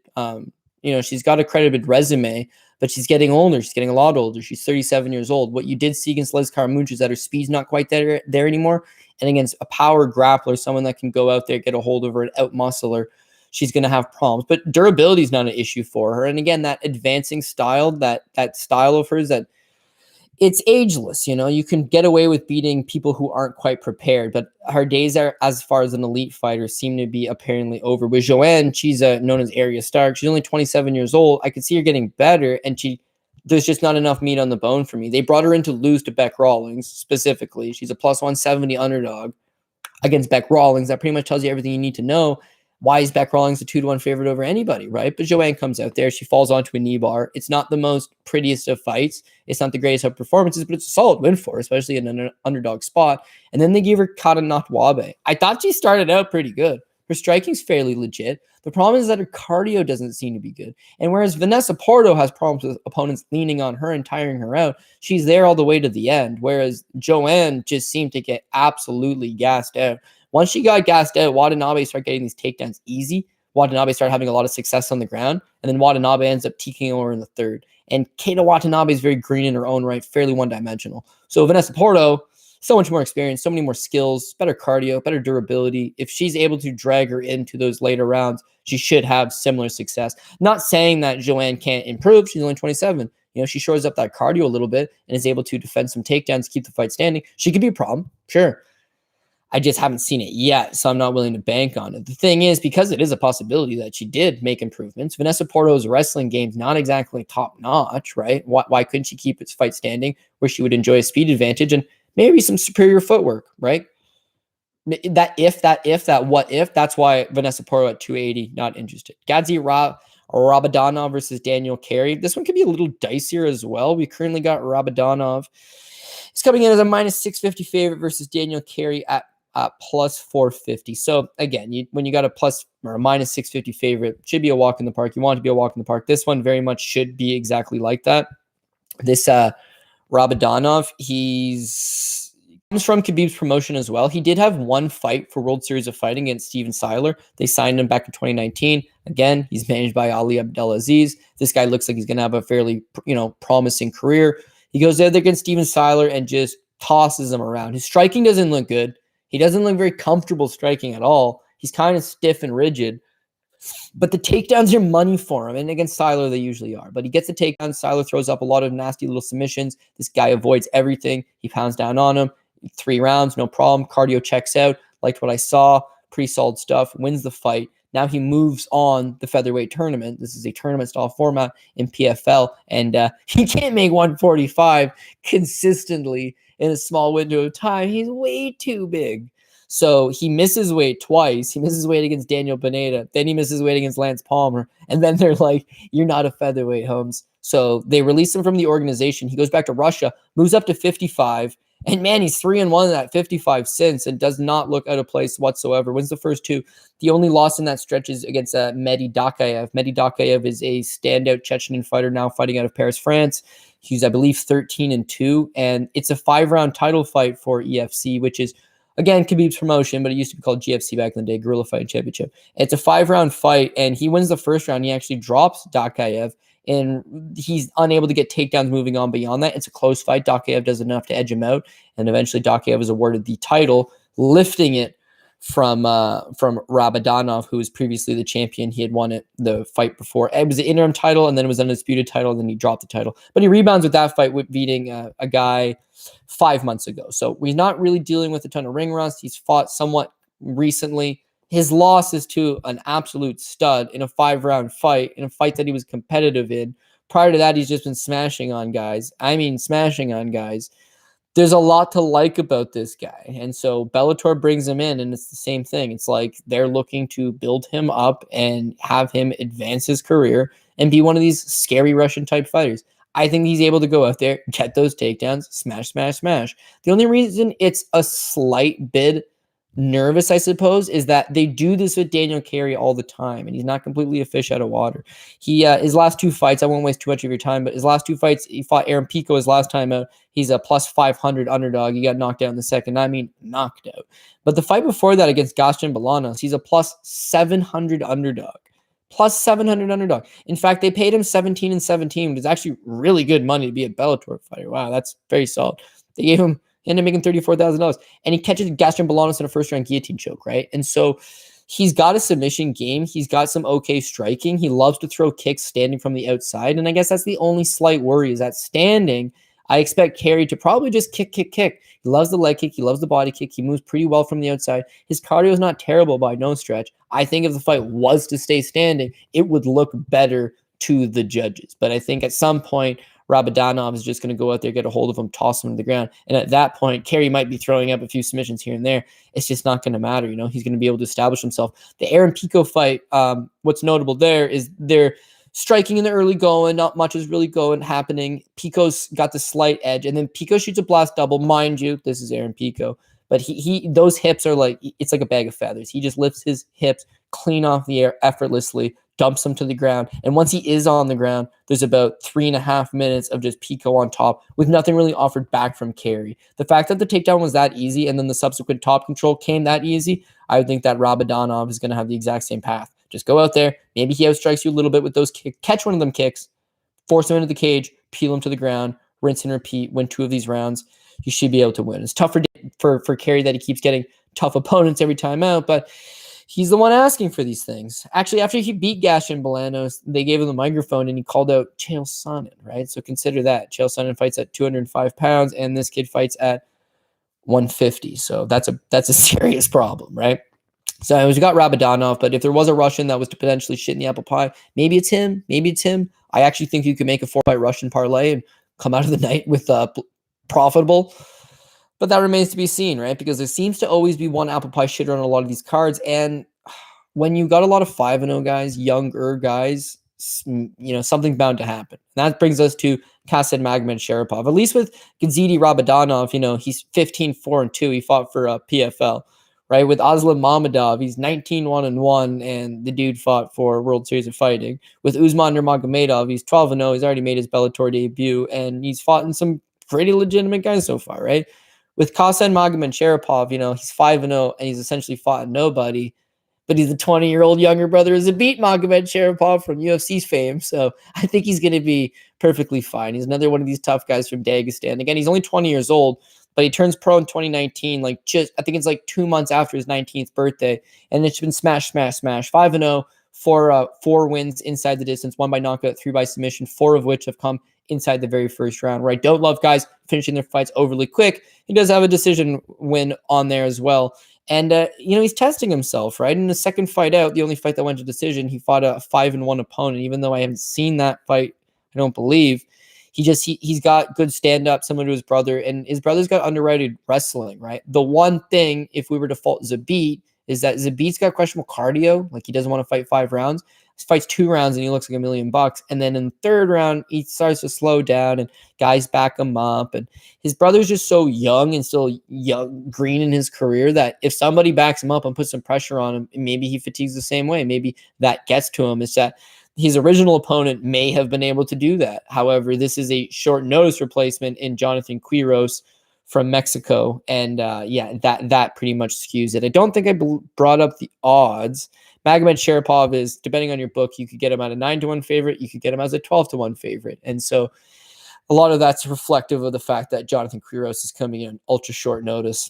resume, but she's getting older. She's getting a lot older. She's 37 years old. What you did see against Liz Carmucha is that her speed's not quite there anymore. And against a power grappler, someone that can go out there, get a hold of her, and out-muscle her, she's going to have problems. But durability is not an issue for her. And again, that advancing style, that style of hers, that it's ageless. You can get away with beating people who aren't quite prepared, but her days are, as far as an elite fighter, seem to be apparently over. With Joanne, she's known as Arya Stark. She's only 27 years old. I could see her getting better, and she there's just not enough meat on the bone for me. They brought her in to lose to Beck Rawlings specifically. She's a plus 170 underdog against Beck Rawlings. That pretty much tells you everything you need to know. Why is Beck Rawlings a 2-1 favorite over anybody, right? But Joanne comes out there. She falls onto a knee bar. It's not the most prettiest of fights. It's not the greatest of performances, but it's a solid win for her, especially in an underdog spot. And then they gave her Kata Natwabe. I thought she started out pretty good. Her striking's fairly legit. The problem is that her cardio doesn't seem to be good. And whereas Vanessa Porto has problems with opponents leaning on her and tiring her out, she's there all the way to the end. Whereas Joanne just seemed to get absolutely gassed out. Once she got gassed out, Watanabe started getting these takedowns easy. Watanabe started having a lot of success on the ground. And then Watanabe ends up TKing over in the third. And Keita Watanabe is very green in her own right, fairly one-dimensional. So Vanessa Porto, so much more experience, so many more skills, better cardio, better durability. If she's able to drag her into those later rounds, she should have similar success. Not saying that Joanne can't improve. She's only 27. She shores up that cardio a little bit and is able to defend some takedowns, keep the fight standing. She could be a problem, sure. I just haven't seen it yet, so I'm not willing to bank on it. The thing is, because it is a possibility that she did make improvements, Vanessa Porto's wrestling game's not exactly top-notch, right? Why couldn't she keep its fight standing where she would enjoy a speed advantage and maybe some superior footwork, right? What if, that's why Vanessa Porto at 280, not interested. Gadzi Rabadanov versus Daniel Carey. This one could be a little dicier as well. We currently got Rabadanov. He's coming in as a minus 650 favorite versus Daniel Carey at plus 450. So again, when you got a plus or a minus 650 favorite, should be a walk in the park. You want it to be a walk in the park. This one very much should be exactly like that. This Rabadanov, he's comes from Khabib's promotion as well. He did have one fight for World Series of Fighting against Steven Seiler. They signed him back in 2019. Again, he's managed by Ali Abdelaziz. This guy looks like he's going to have a fairly, promising career. He goes there against Steven Seiler and just tosses him around. His striking doesn't look good. He doesn't look very comfortable striking at all. He's kind of stiff and rigid. But the takedowns are money for him. And against Seiler, they usually are. But he gets the takedown. Seiler throws up a lot of nasty little submissions. This guy avoids everything. He pounds down on him. 3 rounds, no problem. Cardio checks out. Liked what I saw. Pretty solid stuff. Wins the fight. Now he moves on the featherweight tournament. This is a tournament-style format in PFL. And he can't make 145 consistently in a small window of time. He's way too big. So he misses weight twice. He misses weight against Daniel Pineda. Then he misses weight against Lance Palmer. And then they're like, you're not a featherweight, Holmes. So they release him from the organization. He goes back to Russia, moves up to 55. And man, he's 3-1 at 55 since and does not look out of place whatsoever. Wins the first 2. The only loss in that stretch is against Mehdi Dakayev. Mehdi Dakayev is a standout Chechenian fighter now fighting out of Paris, France. He's, I believe, 13-2. And it's a 5-round title fight for EFC, which is, again, Khabib's promotion, but it used to be called GFC back in the day, Guerrilla Fighting Championship. It's a 5-round fight, and he wins the first round. He actually drops Dakayev, and he's unable to get takedowns moving on beyond that. It's a close fight. Dakayev does enough to edge him out, and eventually Dakayev is awarded the title, lifting it from Rabadanov, who was previously the champion. He had won it the fight before. It was the interim title, and then it was an undisputed title, and then he dropped the title. But he rebounds with that fight with beating a guy 5 months ago. So he's not really dealing with a ton of ring rust. He's fought somewhat recently. His loss is to an absolute stud in a 5-round fight, in a fight that he was competitive in. Prior to that, he's just been smashing on guys. Smashing on guys. There's a lot to like about this guy. And so Bellator brings him in, and it's the same thing. It's like they're looking to build him up and have him advance his career and be one of these scary Russian-type fighters. I think he's able to go out there, get those takedowns, smash, smash, smash. The only reason it's a slight bit nervous, I suppose, is that they do this with Daniel Carey all the time, and he's not completely a fish out of water. He his last 2 fights, I won't waste too much of your time, but his last 2 fights, he fought Aaron Pico his last time out. He's a plus 500 underdog. He got knocked out in the second. Knocked out. But the fight before that against Gaston Bolanos, he's a plus 700 underdog. Plus 700 underdog. In fact, they paid him 17-17, which is actually really good money to be a Bellator fighter. Wow, that's very solid. They gave him, he ended up making $34,000. And he catches Gaston Bolanos in a first-round guillotine choke, right? And so he's got a submission game. He's got some okay striking. He loves to throw kicks standing from the outside. And I guess that's the only slight worry is that standing, I expect Carey to probably just kick. He loves the leg kick. He loves the body kick. He moves pretty well from the outside. His cardio is not terrible by no stretch. I think if the fight was to stay standing, it would look better to the judges. But I think at some point, Rabadanov is just going to go out there, get a hold of him, toss him to the ground. And at that point, Carey might be throwing up a few submissions here and there. It's just not going to matter. He's going to be able to establish himself. The Aaron Pico fight, what's notable there is they're striking in the early going. Not much is really happening. Pico's got the slight edge, and then Pico shoots a blast double. Mind you, this is Aaron Pico. But he those hips are it's like a bag of feathers. He just lifts his hips clean off the air effortlessly, dumps him to the ground. And once he is on the ground, there's about 3.5 minutes of just Pico on top with nothing really offered back from Carey. The fact that the takedown was that easy and then the subsequent top control came that easy, I would think that Rabadanov is going to have the exact same path. Just go out there. Maybe he outstrikes you a little bit with those kicks. Catch one of them kicks, force him into the cage, peel him to the ground, rinse and repeat, win 2 of these rounds. You should be able to win. It's tough for Carey that he keeps getting tough opponents every time out, but he's the one asking for these things. Actually, after he beat Gaston Bolanos, they gave him the microphone and he called out Chael Sonnen, right? So consider that. Chael Sonnen fights at 205 pounds and this kid fights at 150. So that's a serious problem, right? So we got Rabadanov, but if there was a Russian that was to potentially shit in the apple pie, maybe it's him. Maybe it's him. I actually think you could make a 4-fight Russian parlay and come out of the night with profitable. But that remains to be seen, right? Because there seems to always be one apple pie shitter on a lot of these cards. And when you got a lot of 5-0 guys, younger guys, something's bound to happen. And that brings us to Khasan Magomedsharipov. At least with Gadzi Rabadanov, he's 15-4-2. He fought for PFL, right? With Aslam Mamedov, he's 19-1-1, and the dude fought for World Series of Fighting. With Usman Nurmagomedov, he's 12-0. He's already made his Bellator debut, and he's fought in some pretty legitimate guys so far, right? With Khasan Magomedsharipov, he's 5-0, and he's essentially fought nobody, but he's a 20-year-old younger brother who's beat Magomedsharipov from UFC's fame, so I think he's going to be perfectly fine. He's another one of these tough guys from Dagestan. Again, he's only 20 years old, but he turns pro in 2019, I think it's 2 months after his 19th birthday, and it's been smash, 5-0, 4 wins inside the distance, 1 by knockout, 3 by submission, 4 of which have come inside the very first round, right? Don't love guys finishing their fights overly quick. He does have a decision win on there as well. And, he's testing himself, right? In the second fight out, the only fight that went to decision, he fought a 5-1 opponent. Even though I haven't seen that fight, I don't believe. He's got good stand-up, similar to his brother, and his brother's got underrated wrestling, right? The one thing, if we were to fault Zabit, is that Zabit's got questionable cardio. He doesn't want to fight 5 rounds. He fights 2 rounds and he looks like $1 million. And then in the third round, he starts to slow down and guys back him up. And his brother's just so young and still green in his career that if somebody backs him up and puts some pressure on him, maybe he fatigues the same way. Maybe that gets to him. It's that his original opponent may have been able to do that. However, this is a short notice replacement in Jonathan Quiroz from Mexico. And that pretty much skews it. I don't think I brought up the odds. Magomedsharipov is, depending on your book, you could get him at a 9-1 favorite. You could get him as a 12-1 favorite. And so a lot of that's reflective of the fact that Jonathan Quiroz is coming in ultra short notice.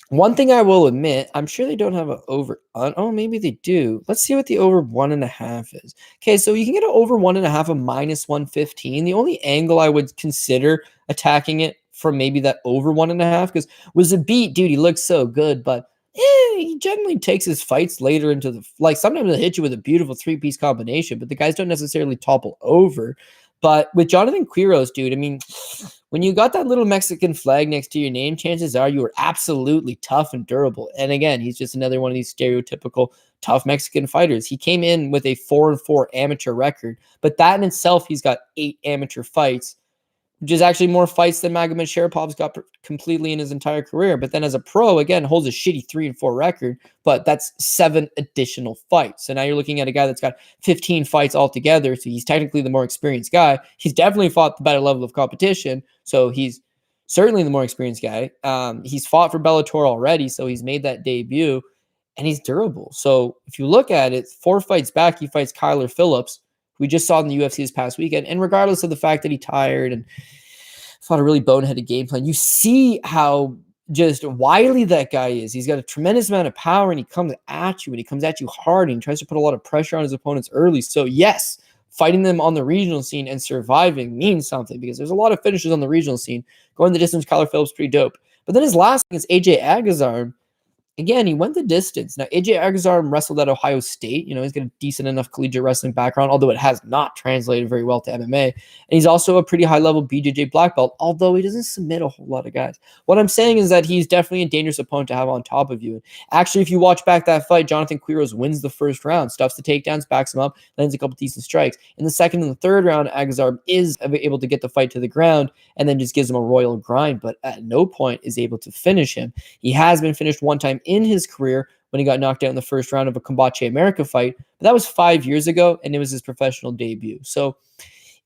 One thing I will admit, I'm sure they don't have an over. Oh, maybe they do. Let's see what the over 1.5 is. Okay, so you can get an over 1.5 of -115. The only angle I would consider attacking it from maybe that over 1.5, because was a beat, dude, he looks so good, but he generally takes his fights later into the, sometimes he'll hit you with a beautiful 3-piece combination, but the guys don't necessarily topple over. But with Jonathan Quiroz, dude, when you got that little Mexican flag next to your name, chances are you were absolutely tough and durable. And again, he's just another one of these stereotypical tough Mexican fighters. He came in with a 4-4 amateur record, but that in itself, he's got 8 amateur fights, which is actually more fights than Magomedsharipov's got completely in his entire career. But then as a pro, again, holds a shitty 3-4 record, but that's 7 additional fights. So now you're looking at a guy that's got 15 fights altogether. So he's technically the more experienced guy. He's definitely fought the better level of competition. So he's certainly the more experienced guy. He's fought for Bellator already. So he's made that debut and he's durable. So if you look at it, 4 fights back, he fights Kyler Phillips, we just saw in the UFC this past weekend. And regardless of the fact that he tired and fought a really boneheaded game plan, you see how just wily that guy is. He's got a tremendous amount of power and he comes at you and he comes at you hard and he tries to put a lot of pressure on his opponents early. So yes, fighting them on the regional scene and surviving means something because there's a lot of finishes on the regional scene. Going the distance, Kyler Phillips, pretty dope. But then his last against AJ Agazarm, again, he went the distance. Now, AJ Agazarm wrestled at Ohio State. He's got a decent enough collegiate wrestling background, although it has not translated very well to MMA. And he's also a pretty high-level BJJ black belt, although he doesn't submit a whole lot of guys. What I'm saying is that he's definitely a dangerous opponent to have on top of you. Actually, if you watch back that fight, Jonathan Quiroz wins the first round, stuffs the takedowns, backs him up, lands a couple decent strikes. In the second and the third round, Agazarm is able to get the fight to the ground and then just gives him a royal grind, but at no point is able to finish him. He has been finished one time in his career when he got knocked out in the first round of a Combate America fight, but that was 5 years ago, and it was his professional debut. So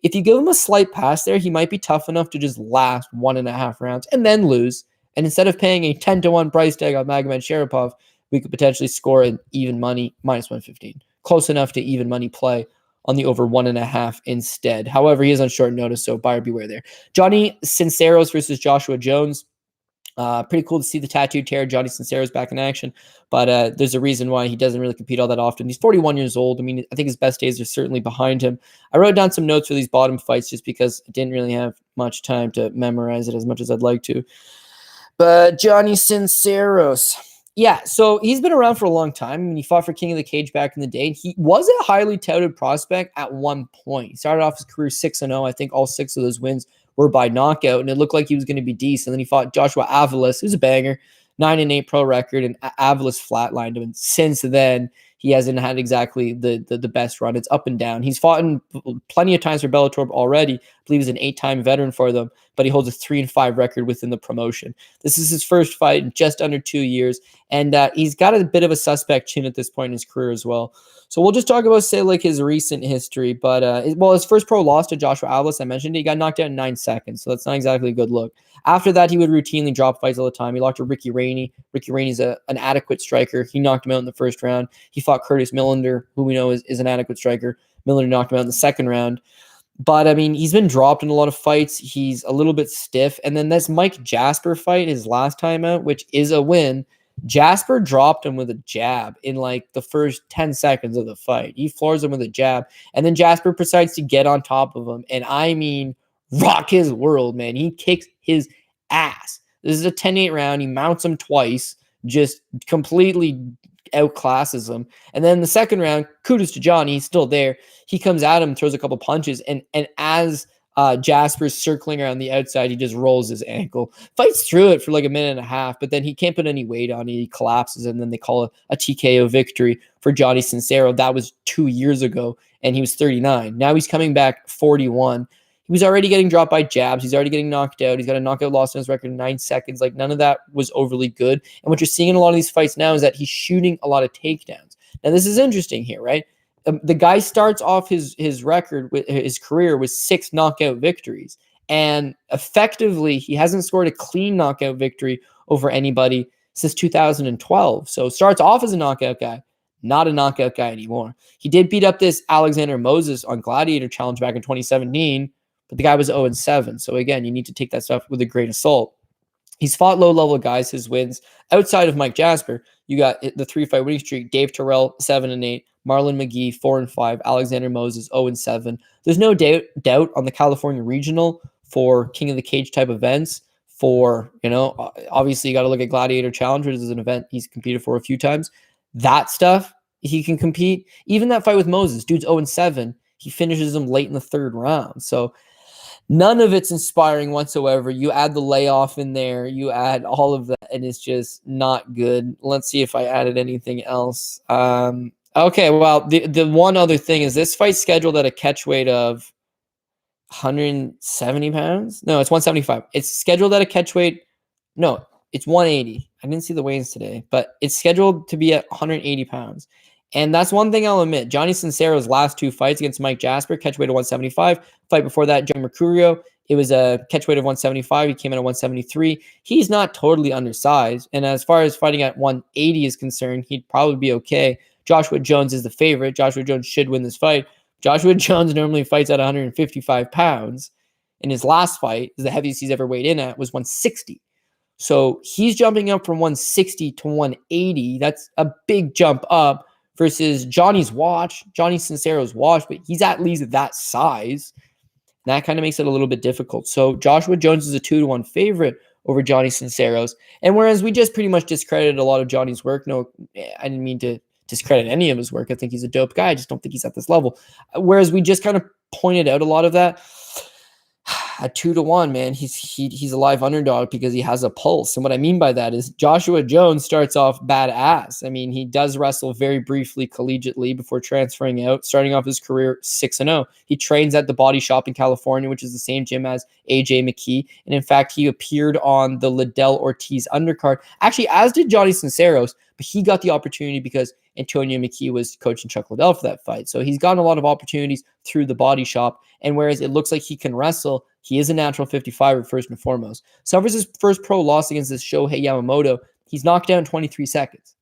if you give him a slight pass there, he might be tough enough to just last 1.5 rounds and then lose. And instead of paying a 10-1 price tag on Magomedsharipov, we could potentially score an even money -115. Close enough to even money play on the over 1.5 instead. However, he is on short notice, so buyer beware there. Johnny Cisneros versus Joshua Jones. Pretty cool to see the tattooed terror, Johnny Cisneros, back in action. But there's a reason why he doesn't really compete all that often. He's 41 years old. I mean, I think his best days are certainly behind him. I wrote down some notes for these bottom fights just because I didn't really have much time to memorize it as much as I'd like to. But Johnny Cisneros. Yeah, so he's been around for a long time. I mean, he fought for King of the Cage back in the day. He was a highly touted prospect at one point. He started off his career 6-0. I think all 6 of those wins were by knockout, and it looked like he was going to be decent. Then he fought Joshua Avalos, who's a banger, 9-8 pro record, and Avalos flatlined him. And since then, he hasn't had exactly the best run. It's up and down. He's fought in plenty of times for Bellator already. I believe he's an 8-time veteran for them, but he holds a 3-5 record within the promotion. This is his first fight in just under 2 years, and he's got a bit of a suspect chin at this point in his career as well. So we'll just talk about, say, like his recent history. But, his first pro loss to Joshua Avalos, I mentioned it, he got knocked out in 9 seconds, so that's not exactly a good look. After that, he would routinely drop fights all the time. He lost to Ricky Rainey. Ricky Rainey's an adequate striker. He knocked him out in the first round. He fought Curtis Millender, who we know is an adequate striker. Millender knocked him out in the second round. But, I mean, he's been dropped in a lot of fights. He's a little bit stiff. And then this Mike Jasper fight, his last time out, which is a win, Jasper dropped him with a jab in like the first 10 seconds of the fight. He floors him with a jab. And then Jasper decides to get on top of him. And I mean, rock his world, man. He kicks his ass. This is a 10-8 round. He mounts him twice, just completely outclasses him. And then the second round, kudos to Johnny. He's still there. He comes at him, throws a couple punches. And as Jasper's circling around the outside, he just rolls his ankle, fights through it for like a minute and a half, but then he can't put any weight on it. He collapses, and then they call a TKO victory for Johnny Cisneros. That was 2 years ago, and he was 39. Now he's coming back 41. He was already getting dropped by jabs. He's already getting knocked out. He's got a knockout loss on his record in 9 seconds. Like, none of that was overly good. And what you're seeing in a lot of these fights now is that he's shooting a lot of takedowns. Now, this is interesting here, right? The guy starts off his record with his career with 6 knockout victories, and effectively he hasn't scored a clean knockout victory over anybody since 2012. So starts off as a knockout guy, not a knockout guy anymore. He did beat up this Alexander Moses on Gladiator Challenge back in 2017, but the guy was 0-7. So again, you need to take that stuff with a grain of salt. He's fought low-level guys. His wins outside of Mike Jasper, you got the 3-fight winning streak: Dave Terrell 7-8. Marlon McGee, 4-5, Alexander Moses, 0-7. There's no doubt on the California regional for King of the Cage type events. For, obviously you got to look at Gladiator Challenge, which is an event he's competed for a few times. That stuff, he can compete. Even that fight with Moses, dude's 0-7. He finishes him late in the third round. So none of it's inspiring whatsoever. You add the layoff in there, you add all of that, and it's just not good. Let's see if I added anything else. Okay, well, the one other thing is this fight's scheduled at a catch weight of 170 pounds. No, it's 175. It's scheduled at a catch weight. No, it's 180. I didn't see the weigh-ins today, but it's scheduled to be at 180 pounds. And that's one thing I'll admit. Johnny Cisneros' last 2 fights against Mike Jasper, catch weight of 175. Fight before that, Joe Mercurio, it was a catch weight of 175. He came in at 173. He's not totally undersized. And as far as fighting at 180 is concerned, he'd probably be okay. Joshua Jones is the favorite. Joshua Jones should win this fight. Joshua Jones normally fights at 155 pounds. In his last fight, the heaviest he's ever weighed in at was 160. So he's jumping up from 160 to 180. That's a big jump up versus Johnny Cisneros' watch, but he's at least that size. And that kind of makes it a little bit difficult. So Joshua Jones is a 2-1 favorite over Johnny Cisneros. And whereas we just pretty much discredited a lot of Johnny's work, no, I didn't mean to discredit any of his work. I think he's a dope guy. I just don't think he's at this level. Whereas we just kind of pointed out a lot of that. At 2-1, man, he's a live underdog because he has a pulse. And what I mean by that is Joshua Jones starts off badass. I mean, he does wrestle very briefly collegiately before transferring out, starting off his career 6-0. He trains at the Body Shop in California, which is the same gym as AJ McKee. And in fact, he appeared on the Liddell Ortiz undercard, actually, as did Johnny Cisneros, but he got the opportunity because Antonio McKee was coaching Chuck Liddell for that fight. So he's gotten a lot of opportunities through the Body Shop. And whereas it looks like he can wrestle, he is a natural 55er first and foremost. Suffers his first pro loss against this Shohei Yamamoto. He's knocked down in 23 seconds.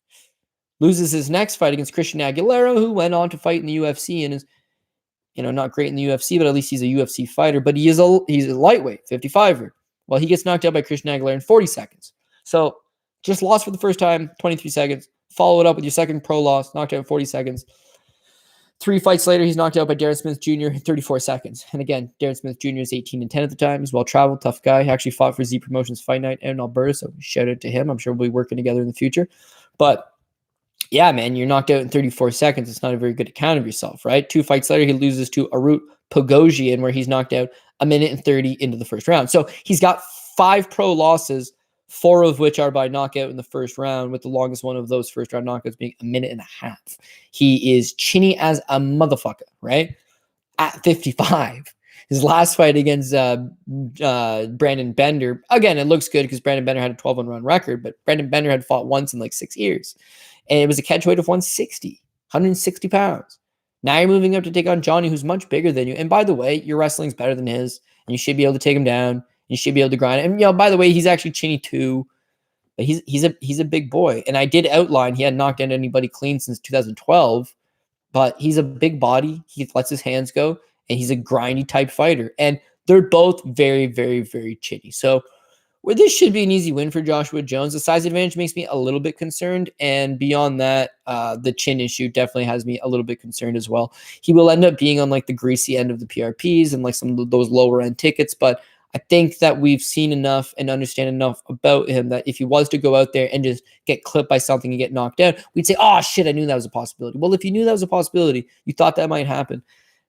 Loses his next fight against Christian Aguilera, who went on to fight in the UFC and is, not great in the UFC, but at least he's a UFC fighter. But he's a lightweight 55er. Well, he gets knocked out by Christian Aguilera in 40 seconds. So just lost for the first time, 23 seconds. Follow it up with your second pro loss, knocked out in 40 seconds. 3 fights later, he's knocked out by Darren Smith Jr. in 34 seconds. And again, Darren Smith Jr. is 18-10 at the time. He's well-traveled, tough guy. He actually fought for Z Promotions Fight Night in Alberta, so shout out to him. I'm sure we'll be working together in the future. But yeah, man, you're knocked out in 34 seconds. It's not a very good account of yourself, right? 2 fights later, he loses to Arut Pogosian, where he's knocked out 1:30 into the first round. So he's got 5 pro losses, 4 of which are by knockout in the first round, with the longest one of those first round knockouts being 1.5 minutes. He is chinny as a motherfucker, right? At 55. His last fight against Brandon Bender, again, it looks good because Brandon Bender had a 12-run record, but Brandon Bender had fought once in like 6 years. And it was a catch weight of 160 pounds. Now you're moving up to take on Johnny, who's much bigger than you. And by the way, your wrestling's better than his, and you should be able to take him down. You should be able to grind it. And, by the way, he's actually chinny too. But he's a big boy. And I did outline he hadn't knocked down anybody clean since 2012. But he's a big body. He lets his hands go. And he's a grindy type fighter. And they're both very, very, very chinny. So this should be an easy win for Joshua Jones. The size advantage makes me a little bit concerned. And beyond that, the chin issue definitely has me a little bit concerned as well. He will end up being on like the greasy end of the PRPs and like some of those lower end tickets. But I think that we've seen enough and understand enough about him that if he was to go out there and just get clipped by something and get knocked out, we'd say, oh, shit, I knew that was a possibility. Well, if you knew that was a possibility, you thought that might happen.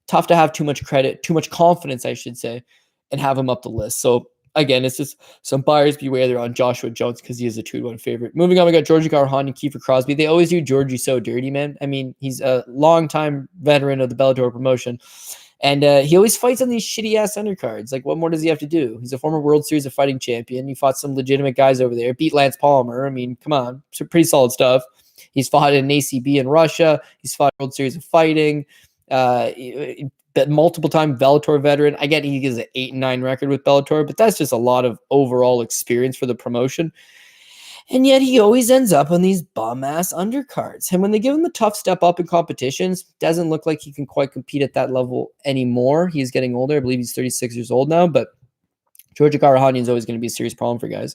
Tough to have too much credit, too much confidence, I should say, and have him up the list. So, again, it's just some buyers beware there on Joshua Jones because he is a 2-1 favorite. Moving on, we got Georgi, Karakhanyan, and Kiefer Crosbie. They always do Georgi so dirty, man. I mean, he's a longtime veteran of the Bellator promotion. And he always fights on these shitty-ass undercards. Like, what more does he have to do? He's a former World Series of Fighting champion. He fought some legitimate guys over there. Beat Lance Palmer. I mean, come on. It's pretty solid stuff. He's fought in ACB in Russia. He's fought World Series of Fighting. Multiple-time Bellator veteran. I get he has an 8-9 record with Bellator, but that's just a lot of overall experience for the promotion. And yet he always ends up on these bum-ass undercards. And when they give him the tough step up in competitions, doesn't look like he can quite compete at that level anymore. He's getting older. I believe he's 36 years old now, but Georgi Karakhanyan is always going to be a serious problem for guys.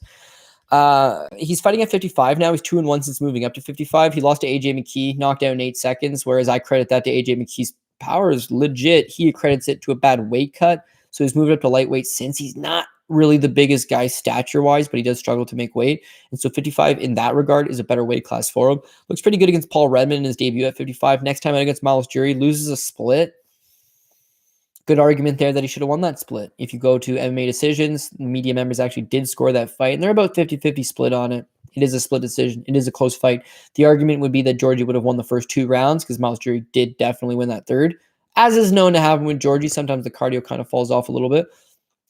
He's fighting at 55 now. He's 2-1 since moving up to 55. He lost to AJ McKee, knocked out in 8 seconds, whereas I credit that to AJ McKee's power is legit. He accredits it to a bad weight cut. So he's moved up to lightweight since. He's not really the biggest guy stature-wise, but he does struggle to make weight. And so 55 in that regard is a better weight class for him. Looks pretty good against Paul Redmond in his debut at 55. Next time out against Miles Jury, loses a split. Good argument there that he should have won that split. If you go to MMA decisions, the media members actually did score that fight, and they're about 50-50 split on it. It is a split decision. It is a close fight. The argument would be that Georgi would have won the first 2 rounds because Miles Jury did definitely win that third. As is known to happen with Georgi, sometimes the cardio kind of falls off a little bit.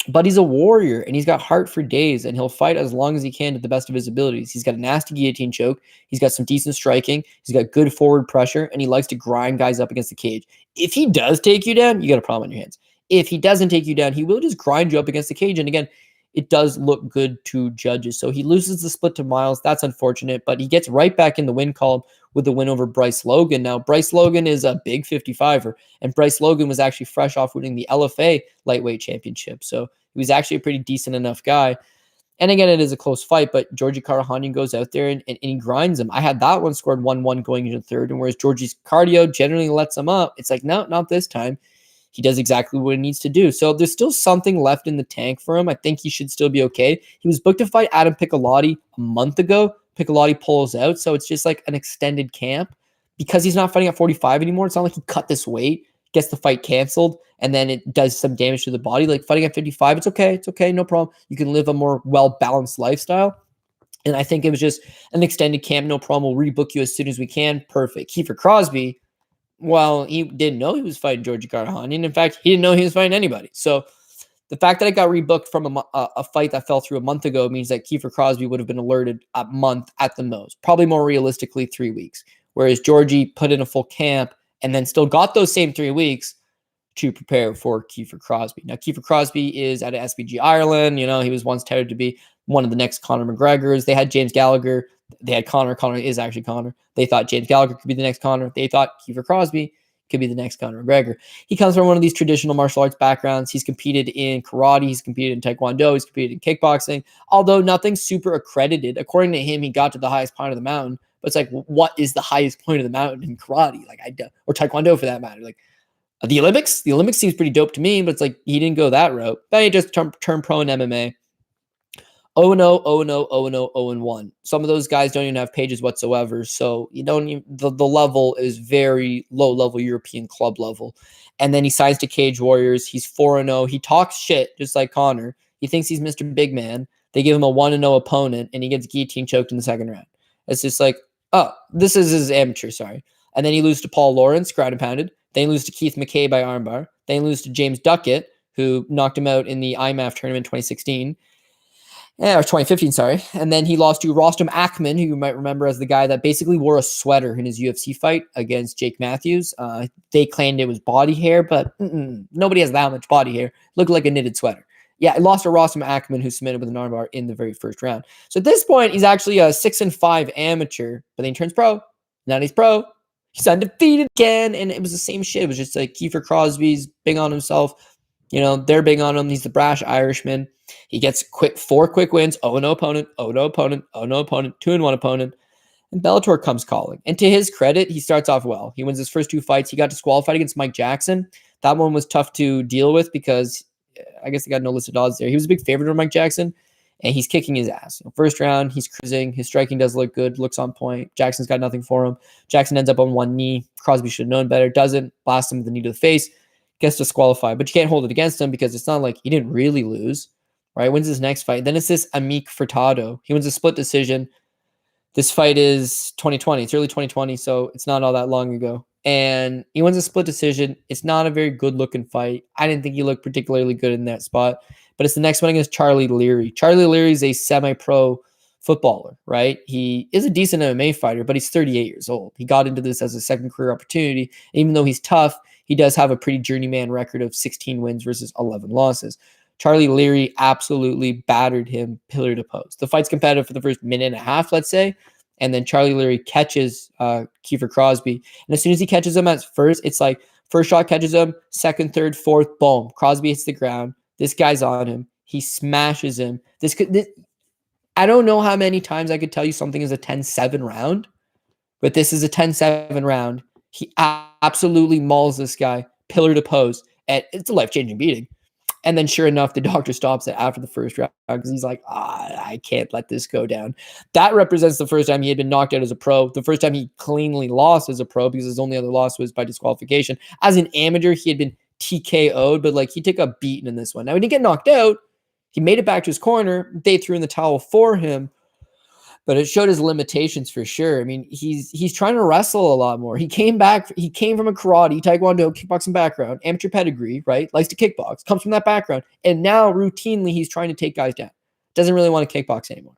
But he's a warrior, and he's got heart for days, and he'll fight as long as he can to the best of his abilities. He's got a nasty guillotine choke. He's got some decent striking. He's got good forward pressure, and he likes to grind guys up against the cage. If he does take you down, you got a problem on your hands. If he doesn't take you down, he will just grind you up against the cage. And again, it does look good to judges. So he loses the split to Miles. That's unfortunate, but he gets right back in the win column with the win over Bryce Logan. Now, Bryce Logan is a big 55er, and Bryce Logan was actually fresh off winning the LFA lightweight championship. So he was actually a pretty decent enough guy. And again, it is a close fight, but Georgi Karakhanyan goes out there and he grinds him. I had that one scored 1-1 going into the third, and whereas Georgi's cardio generally lets him up, it's like, no, not this time. he does exactly what he needs to do. So there's still something left in the tank for him. I think he should still be okay. He was booked to fight Adam Piccolotti a month ago. Piccolotti pulls out, so it's just like an extended camp. Because he's not fighting at 45 anymore, it's not like he cut this weight, gets the fight canceled, and then it does some damage to the body. Like fighting at 55, it's okay. It's okay, no problem. You can live a more well-balanced lifestyle. And I think it was just an extended camp, no problem. We'll rebook you as soon as we can. Perfect. Kiefer Crosbie, well, he didn't know he was fighting Georgi Karakhanyan. In fact, he didn't know he was fighting anybody. So the fact that I got rebooked from a fight that fell through a month ago means that Kiefer Crosbie would have been alerted a month at the most, probably more realistically 3 weeks. Whereas Georgi put in a full camp and then still got those same 3 weeks to prepare for Kiefer Crosbie. Now, Kiefer Crosbie is at SBG Ireland. You know, he was once touted to be one of the next Conor McGregors. They had James Gallagher. They had Conor. Conor is actually Conor. They thought James Gallagher could be the next Conor. They thought Kiefer Crosbie could be the next Conor McGregor. He comes from one of these traditional martial arts backgrounds. He's competed in karate. He's competed in taekwondo. He's competed in kickboxing, although nothing super accredited. According to him, he got to the highest point of the mountain. But it's like, what is the highest point of the mountain in karate? Like, or taekwondo for that matter. Like, the Olympics? The Olympics seems pretty dope to me, but it's like, he didn't go that route. Then he just turned pro in MMA. 0-0, 0-0, 0-0, 0-1. Some of those guys don't even have pages whatsoever. So you don't even, the level is very low level European club level. And then he signs to Cage Warriors. He's 4-0. He talks shit just like Conor. He thinks he's Mr. Big Man. They give him a 1-0 opponent and he gets guillotine choked in the second round. It's just like, oh, this is his amateur, sorry. And then he loses to Paul Lawrence, ground and pounded. Then he loses to Keith McKay by armbar. Then he loses to James Duckett, who knocked him out in the IMAF tournament 2016. Or 2015, sorry. And then he lost to Rostam Akman, who you might remember as the guy that basically wore a sweater in his UFC fight against Jake Matthews. They claimed it was body hair, but nobody has that much body hair. Looked like a knitted sweater. Yeah, I lost to Rostam Akman, who submitted with an armbar in the very first round. So at this point, he's actually a 6-5 amateur, but then he turns pro. Now he's pro. He's undefeated again, and it was the same shit. It was just like Kiefer Crosbie's big on himself. You know, they're big on him. He's the brash Irishman. He gets 4 quick wins, 0-0 opponent, 0-0 opponent, 0-0 opponent, 2-1 opponent. And Bellator comes calling. And to his credit, he starts off well. He wins his first 2 fights. He got disqualified against Mike Jackson. That one was tough to deal with because I guess they got no listed odds there. He was a big favorite of Mike Jackson, and he's kicking his ass. First round, he's cruising. His striking does look good, looks on point. Jackson's got nothing for him. Jackson ends up on one knee. Crosbie should have known better. Doesn't. Blasts him with the knee to the face. Gets disqualified. But you can't hold it against him because it's not like he didn't really lose. Right? Wins his next fight. Then it's this Amic Furtado. He wins a split decision. This fight is 2020. It's early 2020, so it's not all that long ago. And he wins a split decision. It's not a very good-looking fight. I didn't think he looked particularly good in that spot. But it's the next one against Charlie Leary. Charlie Leary is a semi-pro footballer, right? He is a decent MMA fighter, but he's 38 years old. He got into this as a second career opportunity. Even though he's tough, he does have a pretty journeyman record of 16 wins versus 11 losses. Charlie Leary absolutely battered him pillar to post. The fight's competitive for the first minute and a half, let's say. And then Charlie Leary catches Kiefer Crosbie. And as soon as he catches him at first, it's like first shot catches him, second, third, fourth, boom. Crosbie hits the ground. This guy's on him. He smashes him. I don't know how many times I could tell you something is a 10-7 round, but this is a 10-7 round. He absolutely mauls this guy pillar to post. And it's a life-changing beating. And then sure enough, the doctor stops it after the first round because he's like, I can't let this go down. That represents the first time he had been knocked out as a pro, the first time he cleanly lost as a pro because his only other loss was by disqualification. As an amateur, he had been TKO'd, but like he took a beating in this one. Now, he didn't get knocked out. He made it back to his corner. They threw in the towel for him, but it showed his limitations for sure. I mean, he's trying to wrestle a lot more. He came from a karate, taekwondo, kickboxing background, amateur pedigree, right? Likes to kickbox, comes from that background. And now routinely he's trying to take guys down. Doesn't really want to kickbox anymore.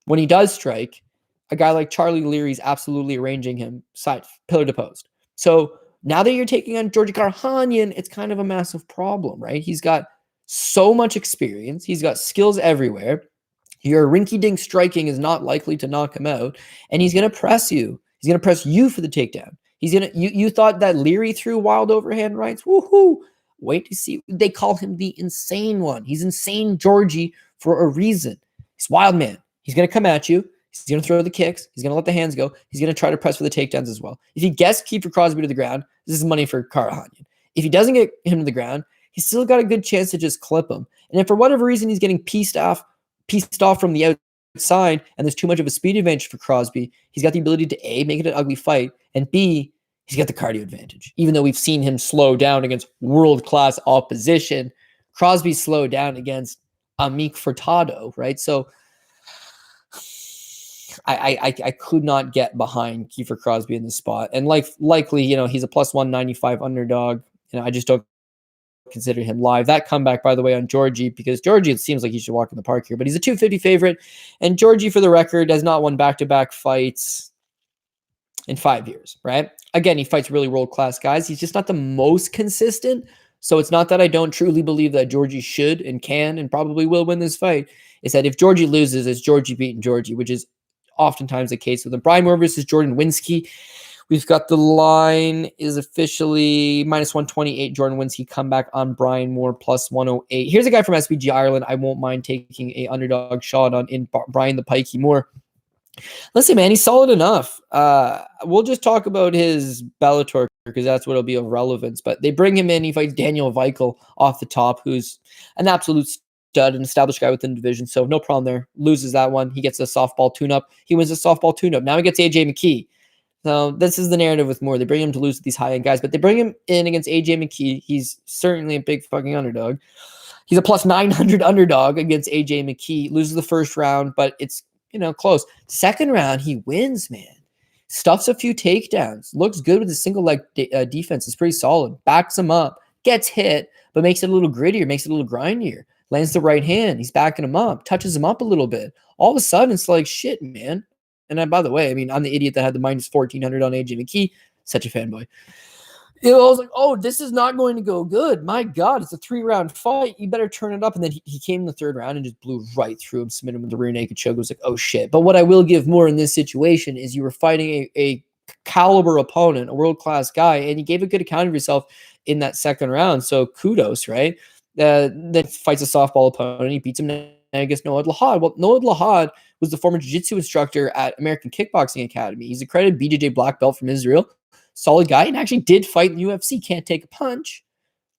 When he does strike, a guy like Charlie Leary is absolutely arranging him side pillar to post. So now that you're taking on Georgi Karakhanyan, it's kind of a massive problem, right? He's got so much experience. He's got skills everywhere. Your rinky-dink striking is not likely to knock him out, and he's going to press you. He's going to press you for the takedown. You thought that Leary threw wild overhand rights? Woohoo! Wait to see. They call him the insane one. He's insane Georgie for a reason. He's wild man. He's going to come at you. He's going to throw the kicks. He's going to let the hands go. He's going to try to press for the takedowns as well. If he gets Kiefer Crosbie to the ground, this is money for Karakhanyan. If he doesn't get him to the ground, he's still got a good chance to just clip him. And if for whatever reason he's getting pieced off from the outside and there's too much of a speed advantage for Crosbie, he's got the ability to A, make it an ugly fight, and B, he's got the cardio advantage. Even though we've seen him slow down against world-class opposition, Crosbie slowed down against Amic Furtado, right? So I could not get behind Kiefer Crosbie in this spot. And likely, he's a plus 195 underdog. I just don't consider him live. That comeback, by the way, on Georgi, because Georgi, it seems like he should walk in the park here, but he's a 250 favorite. And Georgi, for the record, has not won back-to-back fights in 5 years, right? Again, he fights really world-class guys. He's just not the most consistent. So it's not that I don't truly believe that Georgi should and can and probably will win this fight. It's that if Georgi loses, it's Georgi beating Georgi, which is oftentimes the case with him. Brian Moore versus Jordan Winski. We've got the line is officially minus 128. Jordan Winski comeback on Brian Moore plus 108. Here's a guy from SBG Ireland I won't mind taking a underdog shot on in Brian the Pikey Moore. Listen, man, he's solid enough. We'll just talk about his Bellator because that's what'll be of relevance. But they bring him in. He fights Daniel Weichel off the top, who's an absolute stud, an established guy within the division. So no problem there. Loses that one. He gets a softball tune-up. He wins a softball tune-up. Now he gets AJ McKee. So this is the narrative with Moore. They bring him to lose to these high-end guys, but they bring him in against AJ McKee. He's certainly a big fucking underdog. He's a plus 900 underdog against AJ McKee. Loses the first round, but it's close. Second round, he wins, man. Stuffs a few takedowns. Looks good with a single leg defense. It's pretty solid. Backs him up. Gets hit, but makes it a little grittier. Makes it a little grindier. Lands the right hand. He's backing him up. Touches him up a little bit. All of a sudden, it's like, shit, man. And by the way, I'm the idiot that had the minus 1,400 on AJ McKee. Such a fanboy. I was like, oh, this is not going to go good. My God, it's a 3-round fight. You better turn it up. And then he came in the third round and just blew right through him, submitted him with the rear naked choke. I was like, oh, shit. But what I will give Moore in this situation is you were fighting a caliber opponent, a world-class guy, and you gave a good account of yourself in that second round. So kudos, right? Then fights a softball opponent. He beats him against Noad Lahad. Well, Noad Lahad was the former jiu-jitsu instructor at American Kickboxing Academy. He's accredited BJJ black belt from Israel. Solid guy, and actually did fight in the UFC. Can't take a punch.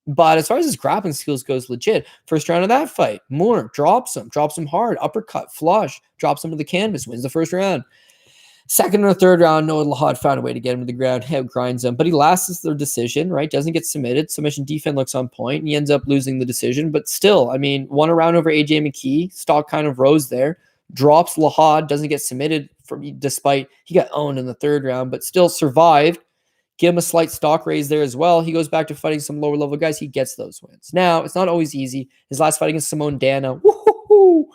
But as far as his grappling skills goes, legit. First round of that fight, Moore drops him hard, uppercut, flush, drops him to the canvas, wins the first round. Second or third round, Noah Lahad found a way to get him to the ground, grinds him, but he lasts the decision, right? Doesn't get submitted. Submission defense looks on point, and he ends up losing the decision. But still, won a round over AJ McKee. Stock kind of rose there. Drops Lahad, doesn't get submitted despite he got owned in the third round, but still survived. Give him a slight stock raise there as well. He goes back to fighting some lower level guys. He gets those wins. Now, it's not always easy. His last fight against Simone Dana, woo-hoo-hoo.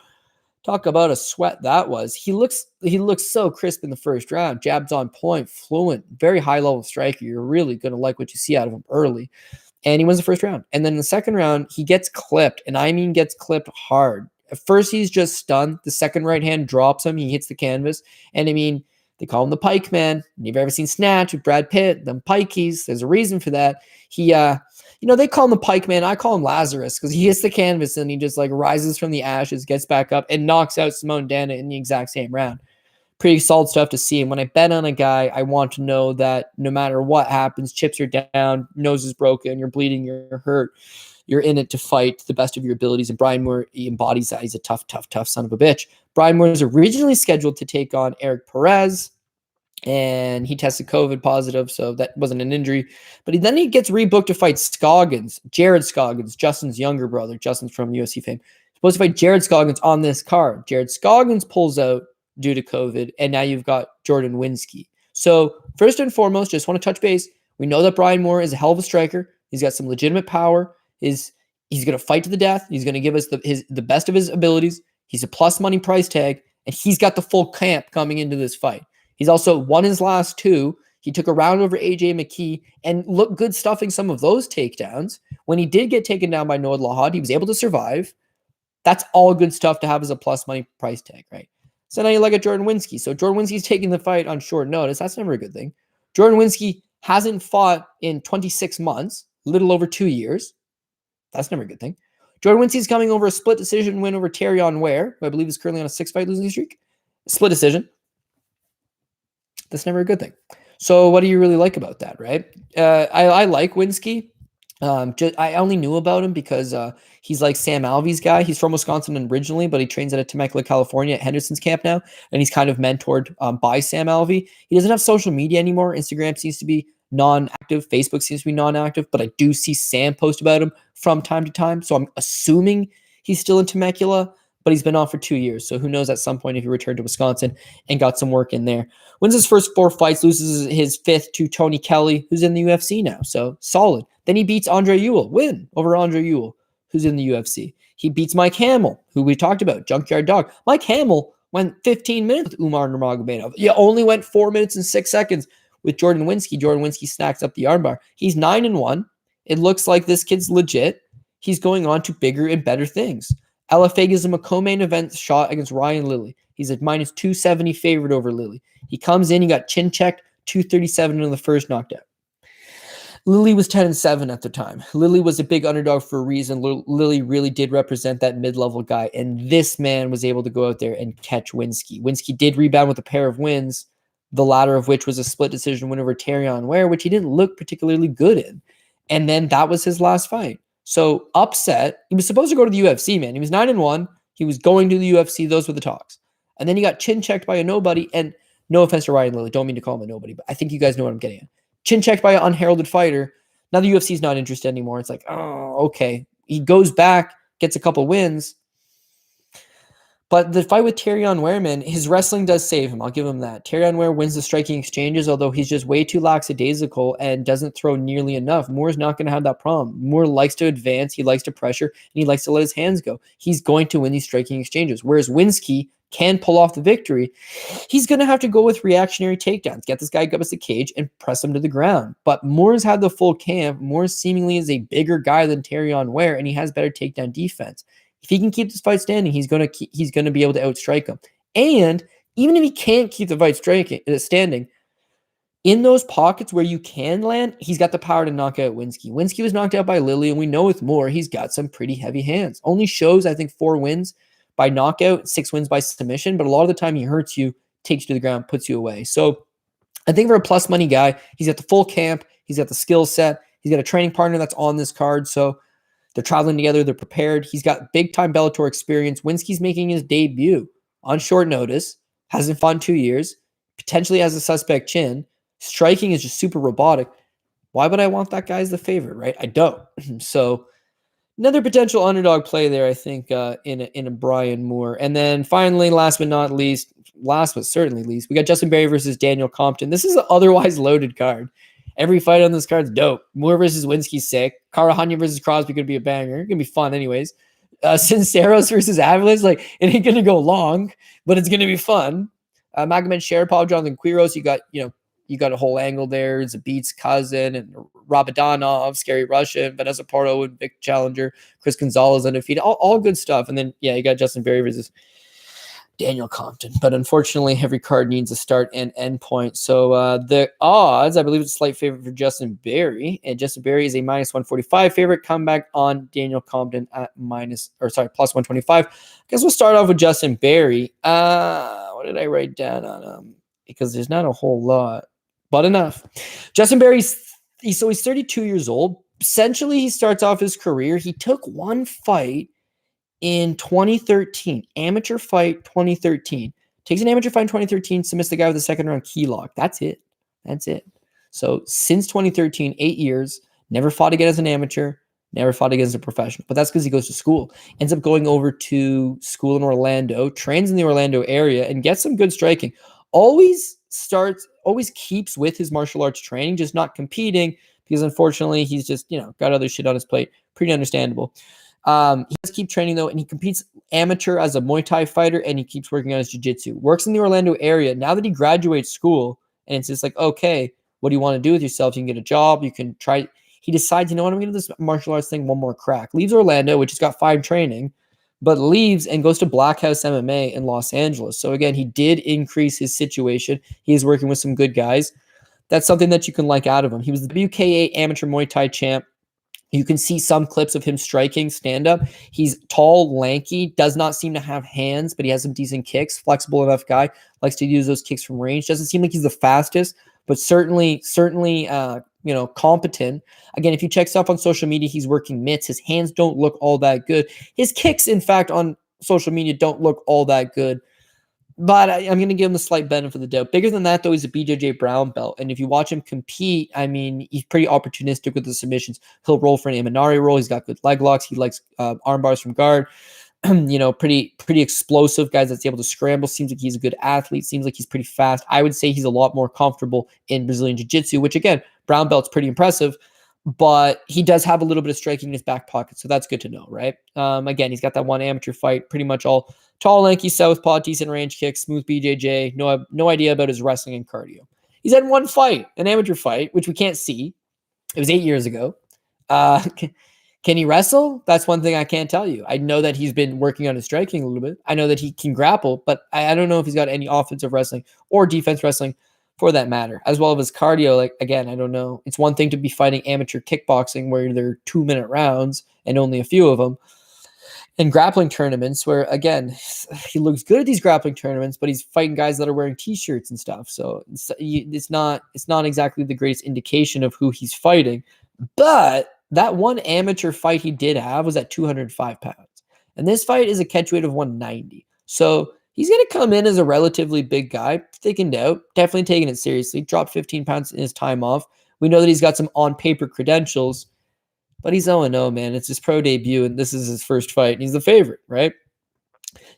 Talk about a sweat that was. He looks so crisp in the first round. Jabs on point, fluent, very high level striker. You're really going to like what you see out of him early. And he wins the first round. And then in the second round, he gets clipped. And gets clipped hard. At first, he's just stunned. The second right hand drops him. He hits the canvas. And they call him the Pike Man. You've ever seen Snatch with Brad Pitt, them Pikeys. There's a reason for that. He, they call him the Pike Man. I call him Lazarus because he hits the canvas and he just rises from the ashes, gets back up, and knocks out Simone Dana in the exact same round. Pretty solid stuff to see. And when I bet on a guy, I want to know that no matter what happens, chips are down, nose is broken, you're bleeding, you're hurt, you're in it to fight to the best of your abilities. And Brian Moore, he embodies that. He's a tough son of a bitch. Brian Moore was originally scheduled to take on Eric Perez, and he tested COVID positive, so that wasn't an injury. But he gets rebooked to fight Scoggins, Jared Scoggins, Justin's younger brother. Justin's from UFC fame. Supposed to fight Jared Scoggins on this card. Jared Scoggins pulls out due to COVID, and now you've got Jordan Winski. So first and foremost, just want to touch base. We know that Brian Moore is a hell of a striker. He's got some legitimate power. He's going to fight to the death. He's going to give us the best of his abilities. He's a plus money price tag, and he's got the full camp coming into this fight. He's also won his last two. He took a round over AJ McKee and looked good stuffing some of those takedowns. When he did get taken down by Noad Lahad, he was able to survive. That's all good stuff to have as a plus money price tag, right? So now you look at Jordan Winski. So Jordan Winski's taking the fight on short notice. That's never a good thing. Jordan Winski hasn't fought in 26 months, a little over 2 years. That's never a good thing. Jordan Winski's coming over a split decision win over Terrion Ware, who I believe is currently on a 6-fight losing streak. Split decision. That's never a good thing. So what do you really like about that, right? I like Winski. I only knew about him because he's like Sam Alvey's guy. He's from Wisconsin originally, but he trains at a Temecula, California at Henderson's camp now, and he's kind of mentored by Sam Alvey. He doesn't have social media anymore. Instagram seems to be non-active. Facebook seems to be non-active, but I do see Sam post about him from time to time. So I'm assuming he's still in Temecula, but he's been off for 2 years. So who knows at some point if he returned to Wisconsin and got some work in there. Wins his first 4 fights, loses his 5th to Tony Kelly, who's in the UFC now. So solid. Then he beats Andre Ewell, win over Andre Ewell, who's in the UFC. He beats Mike Hamill, who we talked about, Junkyard Dog. Mike Hamill went 15 minutes with Umar Nurmagomedov. He only went 4 minutes and 6 seconds with Jordan Winski. Jordan Winski snacks up the armbar. He's 9-1. It looks like this kid's legit. He's going on to bigger and better things. LFA gives him a co-main event shot against Ryan Lilly. He's a minus 270 favorite over Lilly. He comes in, he got chin checked, 237 in the first knockdown. Lilly was 10-7 at the time. Lilly was a big underdog for a reason. Lilly really did represent that mid-level guy, and this man was able to go out there and catch Winski. Winski did rebound with a pair of wins, the latter of which was a split decision win over Terrion Ware, which he didn't look particularly good in. And then that was his last fight. So upset. He was supposed to go to the UFC, man. He was 9-1. He was going to the UFC. Those were the talks. And then he got chin checked by a nobody. And no offense to Ryan Lilly, don't mean to call him a nobody, but I think you guys know what I'm getting at. Chin checked by an unheralded fighter. Now the UFC's not interested anymore. It's like, oh, okay. He goes back, gets a couple wins. But the fight with Terrion Ware, man, his wrestling does save him. I'll give him that. Terrion Ware wins the striking exchanges, although he's just way too lackadaisical and doesn't throw nearly enough. Moore's not going to have that problem. Moore likes to advance, he likes to pressure, and he likes to let his hands go. He's going to win these striking exchanges. Whereas Winski can pull off the victory, he's going to have to go with reactionary takedowns, get this guy up as the cage and press him to the ground. But Moore's had the full camp. Moore seemingly is a bigger guy than Terrion Ware, and he has better takedown defense. If he can keep this fight standing, he's going to be able to outstrike him. And even if he can't keep the fight standing, in those pockets where you can land, he's got the power to knock out Winski. Winski was knocked out by Lilly, and we know with Moore, he's got some pretty heavy hands. Only shows, I think, 4 wins by knockout, 6 wins by submission, but a lot of the time he hurts you, takes you to the ground, puts you away. So I think for a plus money guy, he's got the full camp, he's got the skill set, he's got a training partner that's on this card, so they're traveling together, they're prepared. He's got big-time Bellator experience. Winski's making his debut on short notice, hasn't fought in 2 years, potentially has a suspect chin. Striking is just super robotic. Why would I want that guy as the favorite, right? I don't. So another potential underdog play there, I think, in a Brian Moore. And then finally, last but certainly least, we got Justin Berry versus Daniel Compton. This is an otherwise loaded card. Every fight on this card's dope. Moore versus Winski, sick. Karakhanyan versus Crosbie could be a banger. It's going to be fun anyways. Cisneros versus Avalanche, like, it ain't going to go long, but it's going to be fun. Magomedsharipov, Jonathan Quiroz, you got a whole angle there. It's a beats Khasan and Rabadanov, Scary Russian, Vanessa Porto and Vic Challenger, Chris Gonzalez undefeated, all good stuff. And then, you got Justin Berry versus Daniel Compton. But unfortunately, every card needs a start and end point. So the odds, I believe it's a slight favorite for Justin Berry. And Justin Berry is a minus 145 favorite. Comeback on Daniel Compton at plus 125. I guess we'll start off with Justin Berry. What did I write down on him? Because there's not a whole lot, but enough. Justin Berry's, he's 32 years old. Essentially, he starts off his career. He took one fight in 2013, amateur fight 2013. Takes an amateur fight in 2013, submits the guy with a second round key lock. That's it. So since 2013, 8 years, never fought again as an amateur, never fought against a professional. But that's because he goes to school. Ends up going over to school in Orlando, trains in the Orlando area, and gets some good striking. Always keeps with his martial arts training, just not competing because unfortunately he's just, got other shit on his plate. Pretty understandable. He does keep training though, and he competes amateur as a Muay Thai fighter, and he keeps working on his jiu-jitsu. Works in the Orlando area. Now that he graduates school, and it's just like, okay, what do you want to do with yourself? You can get a job. You can try. He decides, I'm going to give this martial arts thing one more crack. Leaves Orlando, which has got 5 training, but leaves and goes to Black House MMA in Los Angeles. So again, he did increase his situation. He is working with some good guys. That's something that you can like out of him. He was the WKA amateur Muay Thai champ. You can see some clips of him striking stand-up. He's tall, lanky, does not seem to have hands, but he has some decent kicks. Flexible enough guy, likes to use those kicks from range. Doesn't seem like he's the fastest, but certainly competent. Again, if you check stuff on social media, he's working mitts. His hands don't look all that good. His kicks, in fact, on social media don't look all that good. But I'm going to give him the slight benefit of the doubt. Bigger than that, though, he's a BJJ brown belt. And if you watch him compete, I mean, he's pretty opportunistic with the submissions. He'll roll for an Imanari roll. He's got good leg locks. He likes arm bars from guard. Pretty explosive guys that's able to scramble. Seems like he's a good athlete. Seems like he's pretty fast. I would say he's a lot more comfortable in Brazilian Jiu-Jitsu, which, again, brown belt's pretty impressive. But he does have a little bit of striking in his back pocket, so that's good to know, right? Again, he's got that one amateur fight, pretty much all tall, lanky, southpaw, decent range kicks, smooth BJJ. No idea about his wrestling and cardio. He's had one fight, an amateur fight, which we can't see. It was 8 years ago. Can he wrestle? That's one thing I can't tell you. I know that he's been working on his striking a little bit. I know that he can grapple, but I don't know if he's got any offensive wrestling or defense wrestling for that matter, as well as his cardio. Like, again, I don't know. It's one thing to be fighting amateur kickboxing where there are 2-minute rounds and only a few of them, and grappling tournaments where, again, he looks good at these grappling tournaments, but he's fighting guys that are wearing t-shirts and stuff. So it's not exactly the greatest indication of who he's fighting. But that one amateur fight he did have was at 205 pounds. And this fight is a catch weight of 190. So he's going to come in as a relatively big guy, thickened out, definitely taking it seriously, dropped 15 pounds in his time off. We know that he's got some on-paper credentials, but he's 0-0, man. It's his pro debut, and this is his first fight, and he's the favorite, right?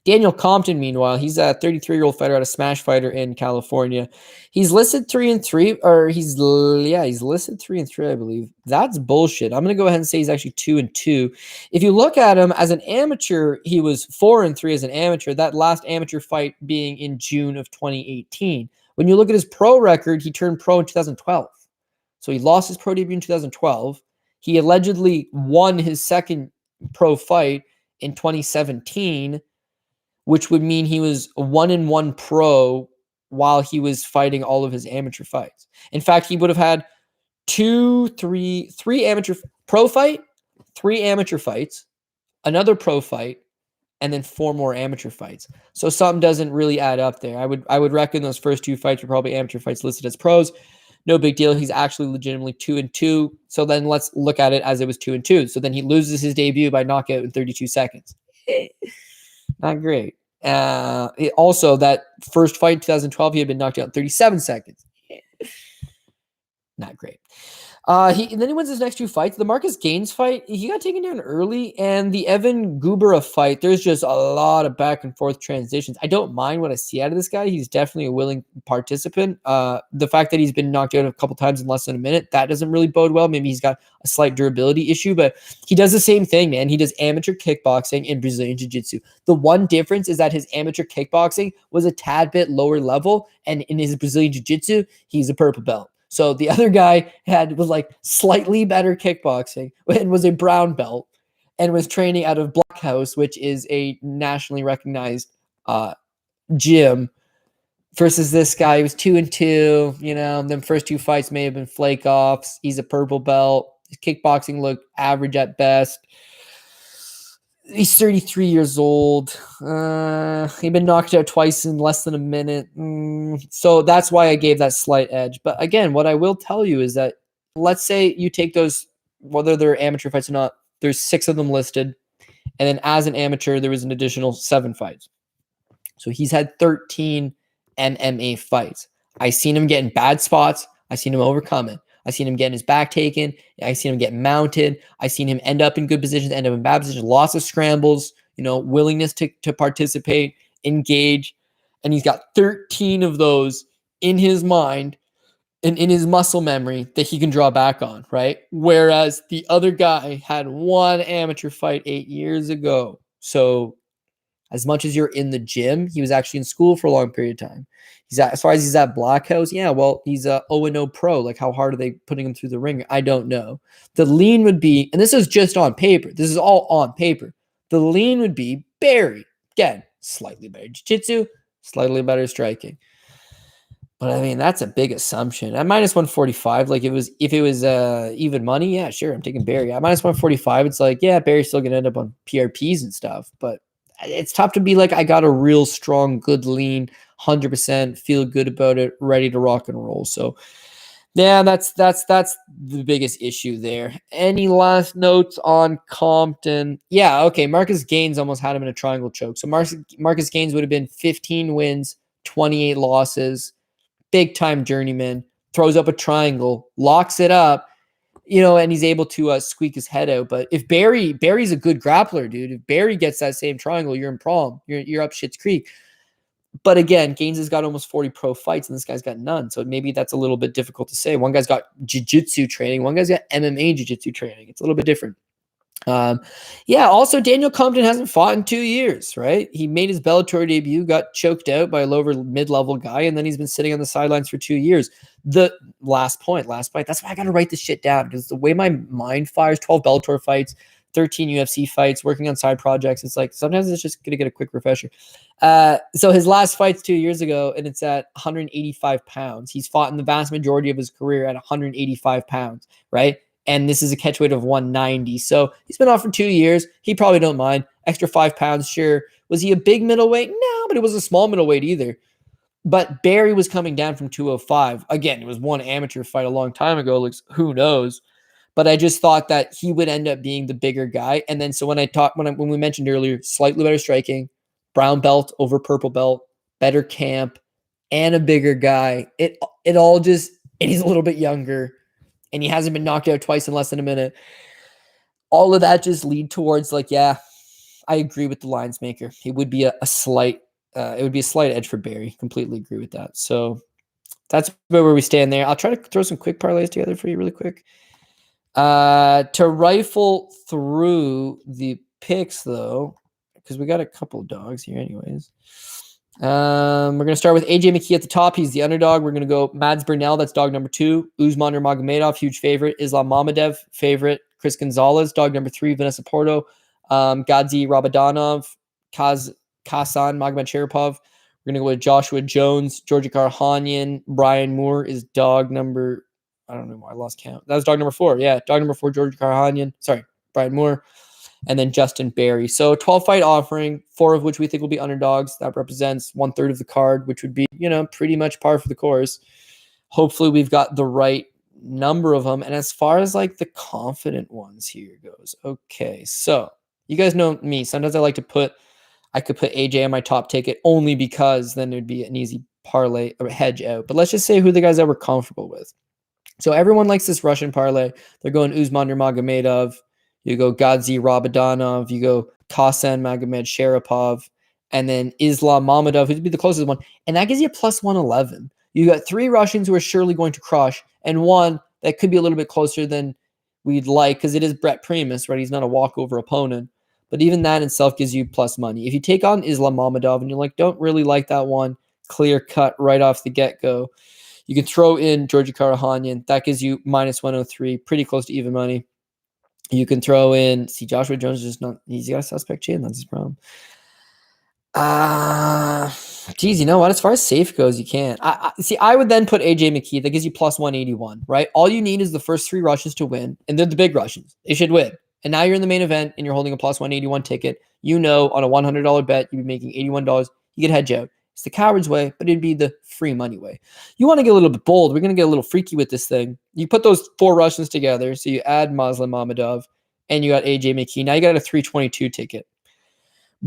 Daniel Compton, meanwhile, he's a 33-year-old fighter out of Smash Fighter in California. He's listed 3-3, or he's listed 3-3, I believe. That's bullshit. I'm going to go ahead and say he's actually 2-2. If you look at him as an amateur, he was 4-3 as an amateur, that last amateur fight being in June of 2018. When you look at his pro record, he turned pro in 2012. So he lost his pro debut in 2012. He allegedly won his second pro fight in 2017, which would mean he was a 1-1 pro while he was fighting all of his amateur fights. In fact, he would have had three amateur pro fight, 3 amateur fights, another pro fight, and then 4 more amateur fights. So something doesn't really add up there. I would reckon those first 2 fights were probably amateur fights listed as pros. No big deal. He's actually legitimately 2-2. So then let's look at it as it was 2-2. So then he loses his debut by knockout in 32 seconds. Not great. Also, that first fight in 2012, he had been knocked out in 37 seconds. Not great. And then he wins his next 2 fights. The Marcus Gaines fight, he got taken down early, and the Evan Gubera fight, there's just a lot of back and forth transitions. I don't mind what I see out of this guy. He's definitely a willing participant. The fact that he's been knocked out a couple times in less than a minute, that doesn't really bode well. Maybe he's got a slight durability issue, but he does the same thing, man. He does amateur kickboxing and Brazilian Jiu-Jitsu. The one difference is that his amateur kickboxing was a tad bit lower level, and in his Brazilian Jiu-Jitsu, he's a purple belt. So the other guy was like slightly better kickboxing and was a brown belt and was training out of Black House, which is a nationally recognized gym, versus this guy who was 2-2. Them first 2 fights may have been flake offs. He's a purple belt. His kickboxing looked average at best. He's 33 years old. He'd been knocked out twice in less than a minute. So that's why I gave that slight edge. But again, what I will tell you is that let's say you take those, whether they're amateur fights or not, there's 6 of them listed. And then as an amateur, there was an additional 7 fights. So he's had 13 MMA fights. I seen him get in bad spots. I seen him overcome it. I seen him getting his back taken. I seen him get mounted. I seen him end up in good positions, end up in bad positions, lots of scrambles, willingness to participate, engage. And he's got 13 of those in his mind and in his muscle memory that he can draw back on, right? Whereas the other guy had 1 amateur fight 8 years ago. So as much as you're in the gym, he was actually in school for a long period of time. As far as he's at Black House, yeah, well, he's a 0-0 pro. Like, how hard are they putting him through the ring? I don't know. The lean would be, and this is just on paper. This is all on paper. The lean would be Barry. Again, slightly better jiu-jitsu, slightly better striking. But I mean, that's a big assumption. At minus 145, like if it was even money, yeah, sure, I'm taking Barry. At minus 145, it's like, yeah, Barry's still gonna end up on PRPs and stuff, but it's tough to be like, I got a real strong, good lean, 100%, feel good about it, ready to rock and roll. So Yeah, that's the biggest issue there. Any last notes on Compton? Yeah, okay. Marcus Gaines almost had him in a triangle choke. So Marcus Gaines would have been 15 wins, 28 losses, big time journeyman, throws up a triangle, locks it up, and he's able to squeak his head out. But if Barry's a good grappler, dude. If Barry gets that same triangle, you're in prom. You're up Shit's Creek. But again, Gaines has got almost 40 pro fights, and this guy's got none. So maybe that's a little bit difficult to say. One guy's got jiu-jitsu training. One guy's got MMA jiu-jitsu training. It's a little bit different. Also, Daniel Compton hasn't fought in 2 years, right? He made his Bellator debut, got choked out by a lower mid-level guy, and then he's been sitting on the sidelines for 2 years. The last point. That's why I got to write this shit down, because the way my mind fires, 12 Bellator fights, 13 UFC fights, working on side projects. It's like sometimes it's just going to get a quick refresher. So his last fight's 2 years ago, and it's at 185 pounds. He's fought in the vast majority of his career at 185 pounds, right? And this is a catch weight of 190. So he's been off for 2 years. He probably don't mind. Extra 5 pounds, sure. Was he a big middleweight? No, but it was a small middleweight either. But Barry was coming down from 205. Again, it was one amateur fight a long time ago. Like, who knows? But I just thought that he would end up being the bigger guy. And then so when we mentioned earlier, slightly better striking, brown belt over purple belt, better camp, and a bigger guy. It all just, and he's a little bit younger, and he hasn't been knocked out twice in less than a minute. All of that just lead towards like, yeah, I agree with the lines maker. It would be a slight edge for Barry. Completely agree with that. So that's where we stand there. I'll try to throw some quick parlays together for you really quick. To rifle through the picks though, because we got a couple of dogs here anyways. We're going to start with AJ McKee at the top. He's the underdog. We're going to go Mads Burnell. That's dog number 2. Usman Nurmagomedov, huge favorite. Islam Mamedov, favorite. Chris Gonzalez, dog number 3. Vanessa Porto. Gadzi Rabadanov. Khasan Magomedsharipov. We're going to go with Joshua Jones. Georgi Karakhanyan. Brian Moore is dog number, I don't know. I lost count. That was dog number 4. Yeah, dog number 4, Georgi Karakhanyan. Sorry, Brian Moore. And then Justin Barry. So 12-fight offering, 4 of which we think will be underdogs. That represents 1/3 of the card, which would be, pretty much par for the course. Hopefully we've got the right number of them. And as far as like the confident ones here goes, okay. So you guys know me. Sometimes I could put AJ on my top ticket only because then there'd be an easy parlay or hedge out. But let's just say who the guys that we're comfortable with. So everyone likes this Russian parlay. They're going Usman Nurmagomedov. You go Gadzi Rabadanov, you go Khasan Magomedsharipov, and then Islam Mamedov, who'd be the closest one. And that gives you a plus 111. You got 3 Russians who are surely going to crush, and one that could be a little bit closer than we'd like, because it is Brett Primus, right? He's not a walkover opponent. But even that itself gives you plus money. If you take on Islam Mamedov and you're like, don't really like that one, clear cut right off the get-go, you can throw in Georgi Karakhanyan. That gives you minus 103, pretty close to even money. You can throw in, Joshua Jones is just not, he's got a suspect chin. That's his problem. Geez, you know what? As far as safe goes, you can't. I would then put AJ McKee. That gives you plus 181, right? All you need is the first 3 Russians to win, and they're the big Russians. They should win. And now you're in the main event, and you're holding a plus 181 ticket. On a $100 bet, you'd be making $81. You get hedge out. It's the coward's way, but it'd be the free money way. You want to get a little bit bold. We're going to get a little freaky with this thing. You put those 4 Russians together, so you add Muslim Mamedov, and you got AJ McKee. Now you got a 322 ticket.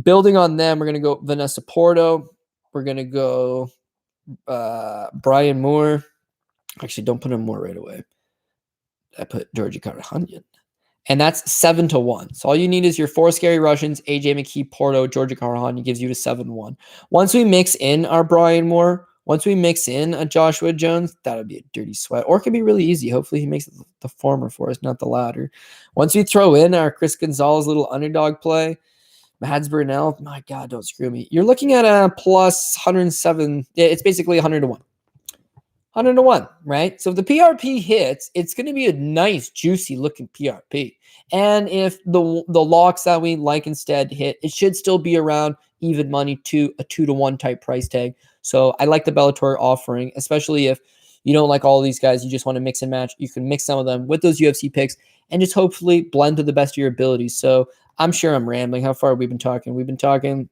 Building on them, we're going to go Vanessa Porto. We're going to go Brian Moore. Actually, don't put him Moore right away. I put Georgi Karakhanyan. And that's 7-1. So all you need is your 4 scary Russians, AJ McKee, Porto, Georgi Karakhanyan gives you to 7-1. Once we mix in our Brian Moore, once we mix in a Joshua Jones, that would be a dirty sweat. Or it could be really easy. Hopefully he makes the former for us, not the latter. Once we throw in our Chris Gonzalez little underdog play, Mads Burnell, my God, don't screw me. You're looking at a plus 107. Yeah, it's basically 100-1. 100-1, right? So if the PRP hits, it's going to be a nice, juicy looking PRP. And if the locks that we like instead hit, it should still be around even money to a 2-1 type price tag. So I like the Bellator offering, especially if you don't like all of these guys, you just want to mix and match. You can mix some of them with those UFC picks and just hopefully blend to the best of your abilities. So I'm sure I'm rambling. How far have we been talking? We've been talking,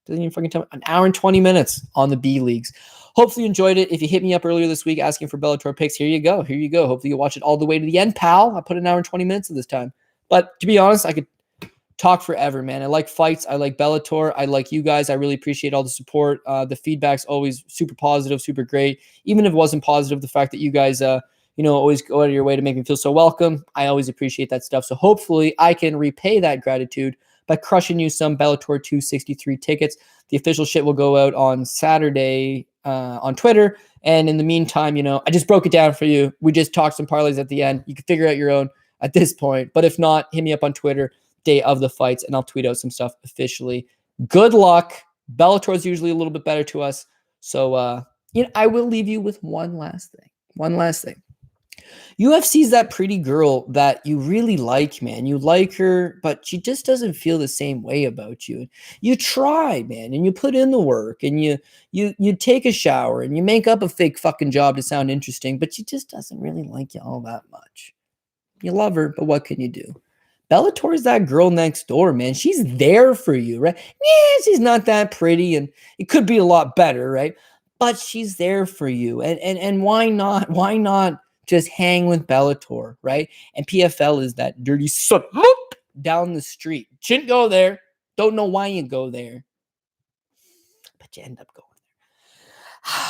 doesn't even fucking tell me, an hour and 20 minutes on the B leagues. hopefully you enjoyed it. If you hit me up earlier this week asking for Bellator picks, here you go. Here you go. Hopefully you watch it all the way to the end, pal. I put an hour and 20 minutes of this time. But to be honest, I could talk forever, man. I like fights. I like Bellator. I like you guys. I really appreciate all the support. The feedback's always super positive, super great. Even if it wasn't positive, the fact that you guys, always go out of your way to make me feel so welcome, I always appreciate that stuff. So hopefully I can repay that gratitude by crushing you some Bellator 263 tickets. The official shit will go out on Saturday on Twitter. And in the meantime, I just broke it down for you. We just talked some parlays at the end. You can figure out your own at this point. But if not, hit me up on Twitter day of the fights, and I'll tweet out some stuff officially. Good luck. Bellator is usually a little bit better to us. So, I will leave you with one last thing. UFC's that pretty girl that you really like, man. You like her, but she just doesn't feel the same way about you. You try, man, and you put in the work, and you take a shower, and you make up a fake fucking job to sound interesting, but she just doesn't really like you all that much. You love her, but what can you do? Bellator is that girl next door, man. She's there for you, right? Yeah, she's not that pretty, and it could be a lot better, right? But she's there for you, and why not? Why not just hang with Bellator, right? And PFL is that dirty son down the street. Shouldn't go there. Don't know why you go there, but you end up going.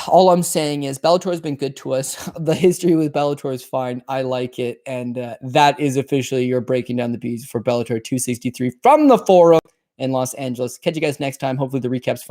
All I'm saying is Bellator has been good to us. The history with Bellator is fine. I like it. And that is officially your breaking down the bees for Bellator 263 from the forum in Los Angeles. Catch you guys next time. Hopefully the recap's fun.